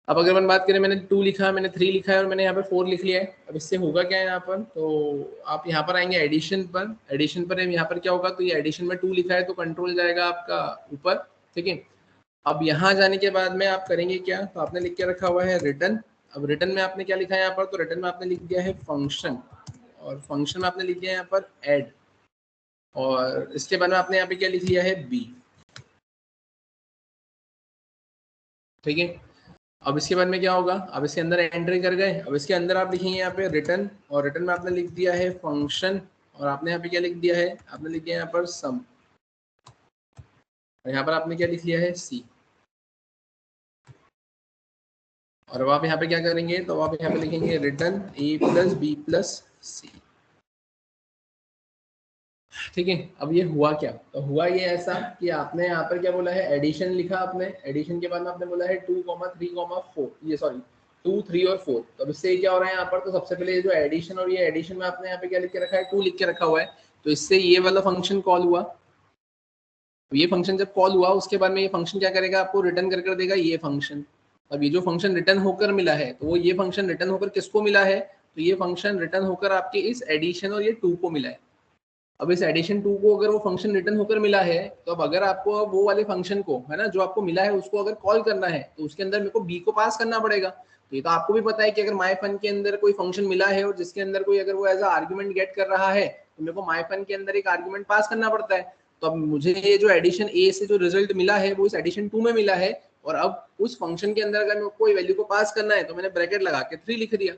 अब अगर अपन बात करें, मैंने 2 लिखा, मैंने 3 लिखा है, और मैंने यहाँ पे 4 लिख लिया है। अब इससे होगा क्या है यहाँ पर, तो आप यहाँ पर आएंगे एडिशन पर, एडिशन पर यहाँ पर क्या होगा, तो ये एडिशन में 2 लिखा है तो कंट्रोल जाएगा आपका ऊपर, ठीक है। अब यहाँ जाने के बाद में आप करेंगे क्या, तो आपने लिख के रखा हुआ है रिटर्न। अब रिटर्न में आपने क्या लिखा है यहाँ पर, तो रिटर्न में आपने लिख दिया है फंक्शन, और फंक्शन में आपने लिख दिया है यहाँ पर ऐड, और इसके बाद में आपने यहाँ पे क्या लिख लिया है बी, ठीक है। अब इसके बाद में क्या होगा, अब इसके अंदर एंट्री कर गए, अब इसके अंदर आप लिखेंगे यहाँ पे रिटर्न, और रिटर्न में आपने लिख दिया है फंक्शन, और आपने यहाँ पे क्या लिख दिया है, आपने लिख दिया यहाँ पर सम, और यहाँ पर आपने क्या लिख लिया है सी। और अब आप यहाँ पे क्या करेंगे, तो आप यहाँ पे लिखेंगे रिटर्न A+B+C, ठीक है। अब ये हुआ क्या, तो हुआ ये ऐसा कि आपने यहाँ पर क्या बोला है, एडिशन लिखा आपने, एडिशन के बाद में आपने बोला है 2, 3, 4, ये सॉरी 2, 3 और 4। तो अब इससे क्या हो रहा है यहाँ पर, तो सबसे पहले ये जो एडिशन, और ये एडिशन में आपने यहाँ पे क्या लिख के रखा है, 2 लिख के रखा हुआ है, तो इससे ये वाला फंक्शन कॉल हुआ। तो ये फंक्शन जब कॉल हुआ, उसके बाद में ये फंक्शन क्या करेगा, आपको रिटर्न कर देगा ये फंक्शन। अब ये जो फंक्शन रिटर्न होकर मिला है, तो वो ये फंक्शन रिटर्न होकर किसको मिला है, तो ये फंक्शन रिटर्न होकर आपके इस एडिशन और ये 2 को मिला है। अब इस एडिशन 2 को अगर वो फंक्शन रिटर्न होकर मिला है, तो अब अगर आपको अब वो वाले फंक्शन को, है ना, जो आपको मिला है उसको अगर कॉल करना है, तो उसके अंदर मेरे को बी को पास करना पड़ेगा। तो ये तो आपको भी पता है कि अगर मायफन के अंदर कोई फंक्शन मिला है और जिसके अंदर कोई अगर वो एज आर्ग्यूमेंट गेट कर रहा है, तो मेरे को मायफन के अंदर एक आर्ग्यूमेंट पास करना पड़ता है। तो अब मुझे ये जो एडिशन ए से जो रिजल्ट मिला है वो इस एडिशन 2 में मिला है, और अब उस फंक्शन के अंदर अगर मेरे को कोई वैल्यू को पास करना है, तो मैंने ब्रैकेट लगा के 3 लिख दिया।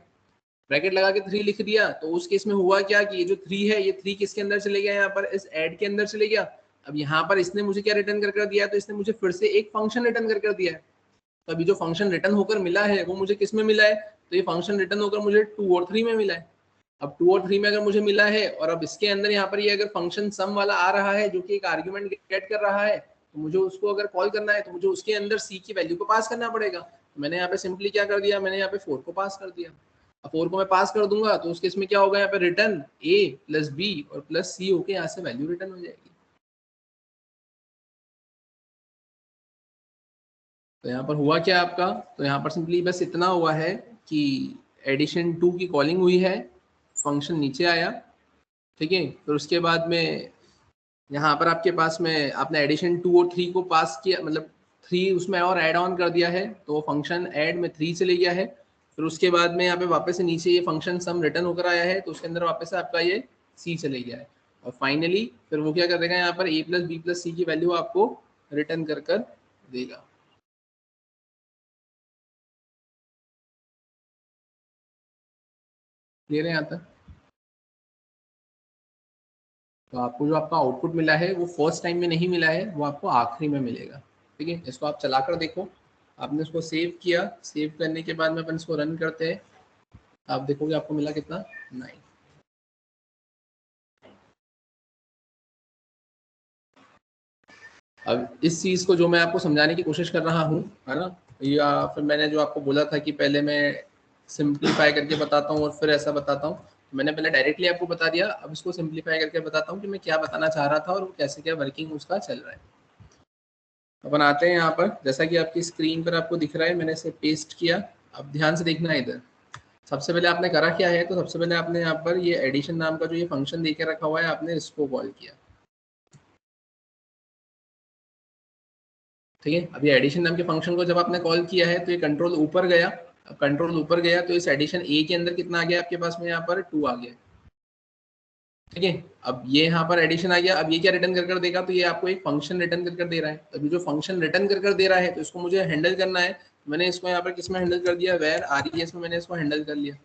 ब्रैकेट लगा के 3 लिख दिया, तो उस केस में हुआ क्या कि ये जो 3 है, ये 3 किसके अंदर चले गया, यहाँ पर इस ऐड के अंदर चले गया। अब यहाँ पर इसने मुझे क्या रिटर्न कर दिया, तो इसने मुझे फिर से एक फंक्शन रिटर्न कर दिया है। तो अभी जो फंक्शन रिटर्न होकर मिला है वो मुझे किस में मिला है, तो ये फंक्शन रिटर्न होकर मुझे 2 और 3 में मिला है। अब 2 और 3 में अगर मुझे मिला है, और अब इसके अंदर यहाँ पर ये अगर फंक्शन सम वाला आ रहा है जो कि एक आर्ग्यूमेंट गेट कर रहा है, तो मुझे उसको अगर कॉल करना है, तो मुझे उसके अंदर सी की वैल्यू को पास करना पड़ेगा। तो मैंने यहाँ पे सिंपली क्या कर दिया, मैंने यहाँ पे 4 को पास कर दिया। अब 4 को मैं पास कर दूंगा, तो उस केस में क्या होगा, यहाँ पे रिटर्न ए प्लस बी और प्लस सी होके यहाँ से वैल्यू रिटर्न हो जाएगी। तो यहाँ पर हुआ क्या आपका, तो यहाँ पर सिंपली बस इतना हुआ है कि एडिशन 2 की कॉलिंग हुई है, फंक्शन नीचे आया, ठीक है। फिर उसके बाद में यहाँ पर आपके पास में आपने एडिशन 2 और 3 को पास किया, मतलब 3 उसमें और ऐड ऑन कर दिया है, तो फंक्शन ऐड में 3 चले गया है। फिर उसके बाद में यहाँ पे वापस से नीचे ये फंक्शन सम रिटर्न होकर आया है, तो उसके अंदर वापस से आपका ये सी चले गया है। और फाइनली फिर वो क्या कर देगा, यहाँ पर ए प्लस बी प्लस सी की वैल्यू आपको रिटर्न कर देगा। क्लियर है यहाँ तक? तो आपको जो आपका आउटपुट मिला है वो फर्स्ट टाइम में नहीं मिला है, वो आपको आखिरी में मिलेगा। ठीक है, इसको आप चला कर देखो। आपने उसको सेव किया, सेव करने के बाद में अपन इसको रन करते हैं, आप देखोगे आपको मिला कितना, 9। अब इस चीज़ को जो मैं आपको समझाने की कोशिश कर रहा हूँ, है ना, या फिर मैंने जो आपको बोला था कि पहले मैं सिंप्लीफाई करके बताता हूँ और फिर ऐसा बताता हूँ, मैंने पहले डायरेक्टली आपको बता दिया, अब इसको सिंप्लीफाई करके बताता हूँ कि मैं क्या बताना चाह रहा था और वो कैसे क्या वर्किंग उसका चल रहा है। अपन आते हैं यहाँ पर, जैसा कि आपकी स्क्रीन पर आपको दिख रहा है, मैंने इसे पेस्ट किया। अब ध्यान से देखना है इधर। सबसे पहले आपने करा क्या है, तो सबसे पहले आपने यहाँ पर ये एडिशन नाम का जो ये फंक्शन देके रखा हुआ है, आपने इसको कॉल किया। ठीक है, अब ये एडिशन नाम के फंक्शन को जब आपने कॉल किया है, तो ये कंट्रोल ऊपर गया। अब कंट्रोल ऊपर गया, तो इस एडिशन ए के अंदर कितना आ गया आपके पास में, यहाँ पर 2 आ गया। ठीक है, अब ये यहाँ पर एडिशन आ गया। अब ये क्या रिटर्न कर देगा, तो ये आपको एक फंक्शन रिटर्न कर दे रहा है। अभी जो फंक्शन रिटर्न कर दे रहा है, तो इसको मुझे हैंडल करना है। मैंने इसको यहाँ पर किस में हैंडल कर दिया, वेर आरईएस में मैंने इसको हैंडल कर लिया।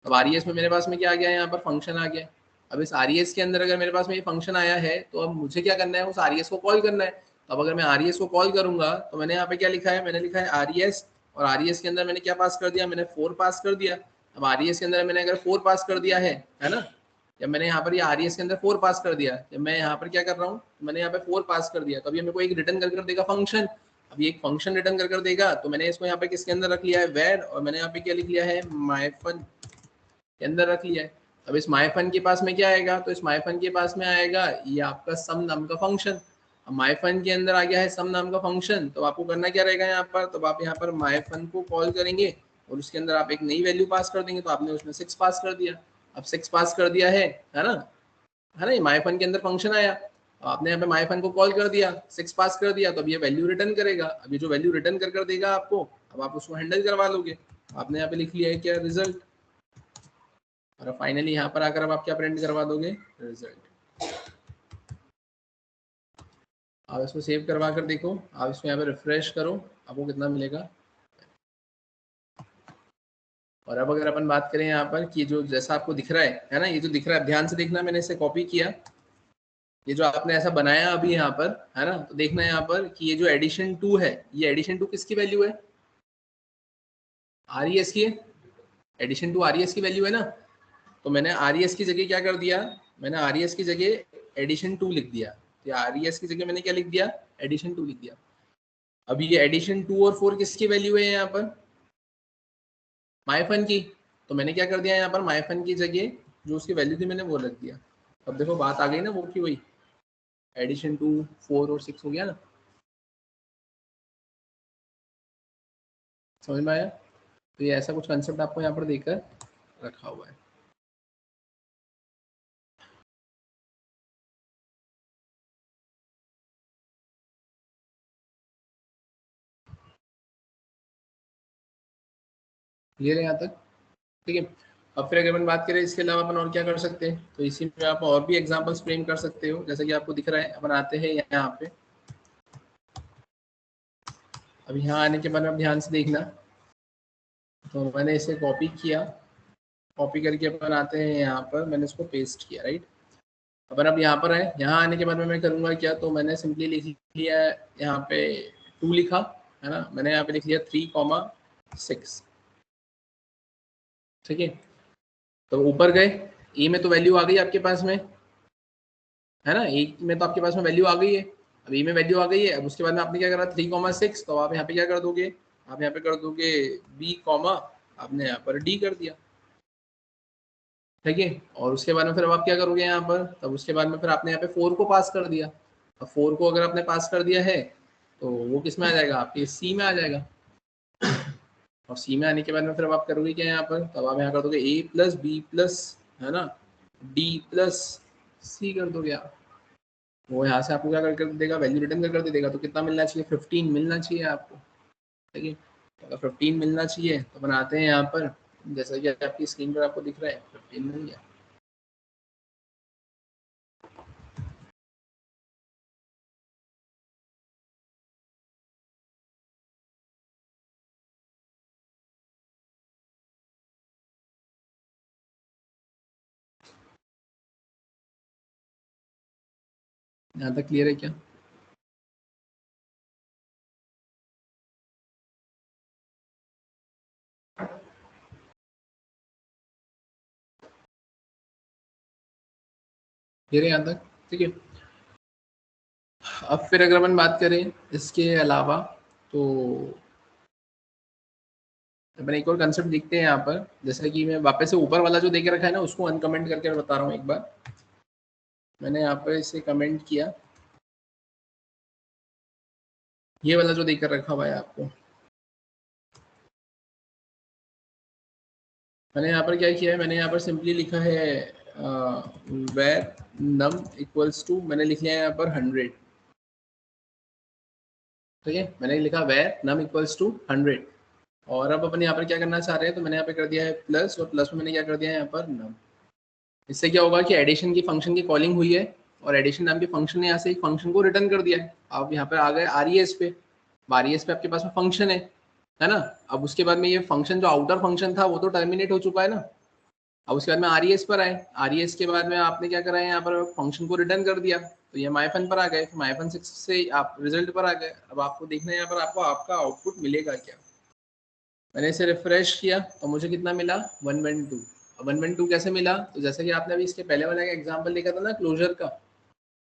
अब आरईएस में मेरे पास में क्या आ गया, यहाँ पर फंक्शन आ गया। अब इस आरईएस के अंदर अगर मेरे पास में ये फंक्शन आया है, तो अब मुझे क्या करना है, उस आरईएस को कॉल करना है। तो अब अगर मैं आरईएस को कॉल करूंगा, तो मैंने यहाँ पे क्या लिखा है, मैंने लिखा है आरईएस, और आरईएस के अंदर मैंने क्या पास कर दिया, मैंने 4 पास कर दिया। अब आरईएस के अंदर मैंने अगर 4 पास कर दिया है ना, जब मैंने यहाँ पर ये आरईएस के अंदर 4 पास कर दिया, जब मैं यहाँ पर क्या कर रहा हूँ, मैंने यहाँ पे 4 पास कर दिया, तो अभी मेरे को एक रिटर्न कर देगा फंक्शन। अब ये एक फंक्शन रिटर्न कर देगा, तो मैंने इसको यहाँ पे किसके अंदर रख लिया है, वेर, और मैंने यहाँ पे क्या लिख लिया है, मायफन के अंदर रख लिया है। अब इस मायफन के पास में क्या आएगा, तो इस मायफन के पास में आएगा ये आपका सम नाम का फंक्शन। अब मायफन के अंदर आ गया है सम नाम का फंक्शन, तो आपको करना क्या रहेगा यहाँ पर, तो आप यहाँ पर मायफन को कॉल करेंगे और उसके अंदर आप एक नई वैल्यू पास कर देंगे। तो आपने उसमें 6 पास कर दिया। अब 6 पास कर दिया है ना, है ना, ये मायफन के अंदर फंक्शन आया। अब आपने यहाँ पे मायफन को कॉल कर दिया, 6 पास कर दिया, तो अब ये वैल्यू रिटर्न करेगा। अब ये जो वैल्यू रिटर्न कर देगा आपको, अब आप उसको हैंडल करवा लोगे। आपने यहाँ पे लिख लिया है क्या, रिजल्ट। और फाइनली यहाँ पर आकर अब आप क्या प्रिंट करवा दोगे, रिजल्ट। आप इसको सेव करवा कर देखो, आप इसको यहाँ पे रिफ्रेश करो, आपको कितना मिलेगा। और अब अगर अपन बात करें यहाँ पर कि जो जैसा आपको दिख रहा है ना, ये जो दिख रहा है, ध्यान से देखना, मैंने इसे कॉपी किया। ये जो आपने ऐसा बनाया अभी यहाँ पर, है ना, तो देखना यहाँ पर कि ये जो एडिशन 2 है, ये एडिशन 2 किसकी वैल्यू है, आरईएस की है। एडिशन 2 आरईएस की वैल्यू है ना। तो मैंने आरईएस की जगह क्या कर दिया, मैंने आरईएस की जगह एडिशन 2 लिख दिया। तो आरईएस की जगह मैंने क्या लिख दिया, एडिशन 2 लिख दिया। अब ये एडिशन 2 और 4 किसकी वैल्यू है यहाँ पर, मायफन की। तो मैंने क्या कर दिया यहाँ पर, मायफन की जगह जो उसकी वैल्यू थी मैंने वो रख दिया। अब देखो बात आ गई ना वो की वही, एडिशन 2 4 और 6 हो गया ना, समझ में आया। तो ये ऐसा कुछ कंसेप्ट आपको यहाँ पर देकर रखा हुआ है। क्लियर है यहाँ तक? ठीक है। अब फिर अगर अपन बात करें इसके अलावा अपन और क्या कर सकते हैं, तो इसी में आप और भी एग्जांपल्स फ्रेम कर सकते हो, जैसे कि आपको दिख रहा है। अपन आते हैं यहाँ पे, अब यहाँ आने के बाद आप ध्यान से देखना, तो मैंने इसे कॉपी किया, कॉपी करके अपन आते हैं यहाँ पर, मैंने इसको पेस्ट किया, राइट। अपन अब यहाँ पर है, यहाँ आने के बाद में मैं करूँगा क्या, तो मैंने सिंपली लिख लिया यहाँ पे 2 लिखा है ना, मैंने यहाँ पे लिख लिया 3,6, ठीक है। तो ऊपर गए, ए में तो वैल्यू आ गई आपके पास में, है ना, ए में तो आपके पास में वैल्यू आ गई है। अब ए में वैल्यू आ गई है, अब उसके बाद में आपने क्या करा 3,6, तो आप यहाँ पे क्या कर दोगे, आप यहाँ पे कर दोगे बी कॉमा, आपने यहाँ पर डी कर दिया, ठीक है। और उसके बाद में फिर अब आप क्या करोगे यहाँ पर, तब उसके बाद में फिर आपने यहाँ पे 4 को पास कर दिया। अब 4 को अगर आपने पास कर दिया है तो वो किस में आ जाएगा, आपके सी में आ जाएगा। और सी में आने के बाद में फिर अब आप करोगे क्या यहाँ पर, तब आप यहाँ कर दोगे ए प्लस बी प्लस, है ना, डी प्लस सी कर दोगे आप। वो यहाँ से आपको क्या कर देगा, वैल्यू रिटर्न कर दे देगा। तो कितना मिलना चाहिए, 15 मिलना चाहिए आपको, ठीक है। तो अगर 15 मिलना चाहिए तो बनाते हैं यहाँ पर, जैसा कि आपकी स्क्रीन पर आपको दिख रहा है 15 मिल गया। यहाँ तक क्लियर है क्या? क्लियर है यहाँ तक? ठीक है। अब फिर अगर अपन बात करें इसके अलावा, तो अपन एक और कंसेप्ट देखते हैं यहाँ पर, जैसे कि मैं वापस से ऊपर वाला जो देख रखा है ना उसको अनकमेंट करके बता रहा हूँ एक बार। मैंने यहाँ पर इसे कमेंट किया, ये वाला जो देख कर रखा हुआ है आपको, मैंने यहाँ पर क्या किया है, मैंने यहाँ पर सिंपली लिखा है वेर नम इक्वल्स टू, मैंने लिख लिया है यहाँ पर 100, ठीक है। मैंने लिखा वेर नम इक्वल्स टू 100। और अब अपन यहाँ पर क्या करना चाह रहे हैं, तो मैंने यहाँ पे कर दिया है प्लस, और प्लस में मैंने क्या कर दिया है यहाँ पर नम। इससे क्या होगा कि एडिशन की फंक्शन की कॉलिंग हुई है, और एडिशन नाम के फंक्शन ने यहाँ से एक फंक्शन को रिटर्न कर दिया है। आप यहाँ पर आ गए आरईएस पे, आरईएस पे आपके पास में फंक्शन है ना। अब उसके बाद में ये फंक्शन जो आउटर फंक्शन था वो तो टर्मिनेट हो चुका है ना। अब उसके बाद में आरईएस पर आए, आरईएस के बाद में आपने क्या करा है, यहाँ पर फंक्शन को रिटर्न कर दिया, तो ये माइफन पर आ गए, माइफन 6 से आप रिजल्ट पर आ गए। अब आपको देखना है यहाँ पर आपको आपका आउटपुट मिलेगा क्या। मैंने इसे रिफ्रेश किया तो मुझे कितना मिला 112। अब 112 कैसे मिला, तो जैसे कि आपने अभी इसके पहले वाला एग्जाम्पल देखा था ना क्लोजर का,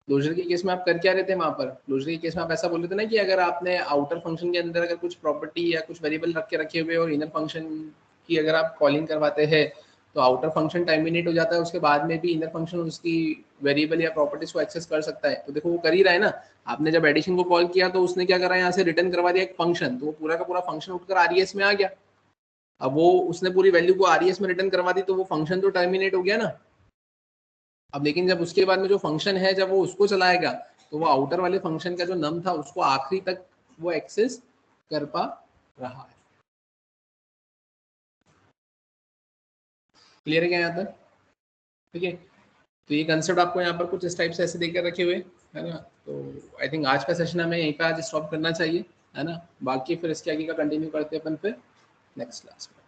क्लोजर के केस में आप कर क्या रहे थे वहां पर, क्लोजर के केस में आप ऐसा बोल रहे थे ना कि अगर आपने आउटर फंक्शन के अंदर अगर कुछ प्रॉपर्टी या कुछ वेरिएबल रखे हुए और इनर फंक्शन की अगर आप कॉलिंग करवाते हैं तो आउटर फंक्शन टर्मिनेट हो जाता है, उसके बाद में भी इनर फंक्शन उसकी वेरिएबल या प्रॉपर्टीज को एक्सेस कर सकता है। तो देखो वो कर ही रहा है ना। आपने जब एडिशन को कॉल किया तो उसने क्या करा, यहाँ से रिटर्न करवा दिया एक फंक्शन, तो वो पूरा का पूरा फंक्शन उठकर आरईएस में आ गया। अब वो उसने पूरी वैल्यू को आरईएस में रिटर्न करवा दी, तो वो फंक्शन तो टर्मिनेट हो गया ना। अब लेकिन जब उसके बाद में जो फंक्शन है जब वो उसको चलाएगा तो वो आउटर वाले फंक्शन का जो नम था उसको आखिरी तक वो एक्सेस कर पा रहा है। क्लियर है क्या यहाँ तक? ठीक है। तो ये कंसेप्ट आपको यहाँ पर कुछ इस टाइप से ऐसे देकर रखे हुए है ना। तो आई थिंक आज का सेशन हमें यहीं पे आज स्टॉप करना चाहिए, है ना। बाकी फिर इसके आगे का कंटिन्यू करते हैं अपन फिर नेक्स्ट क्लास में।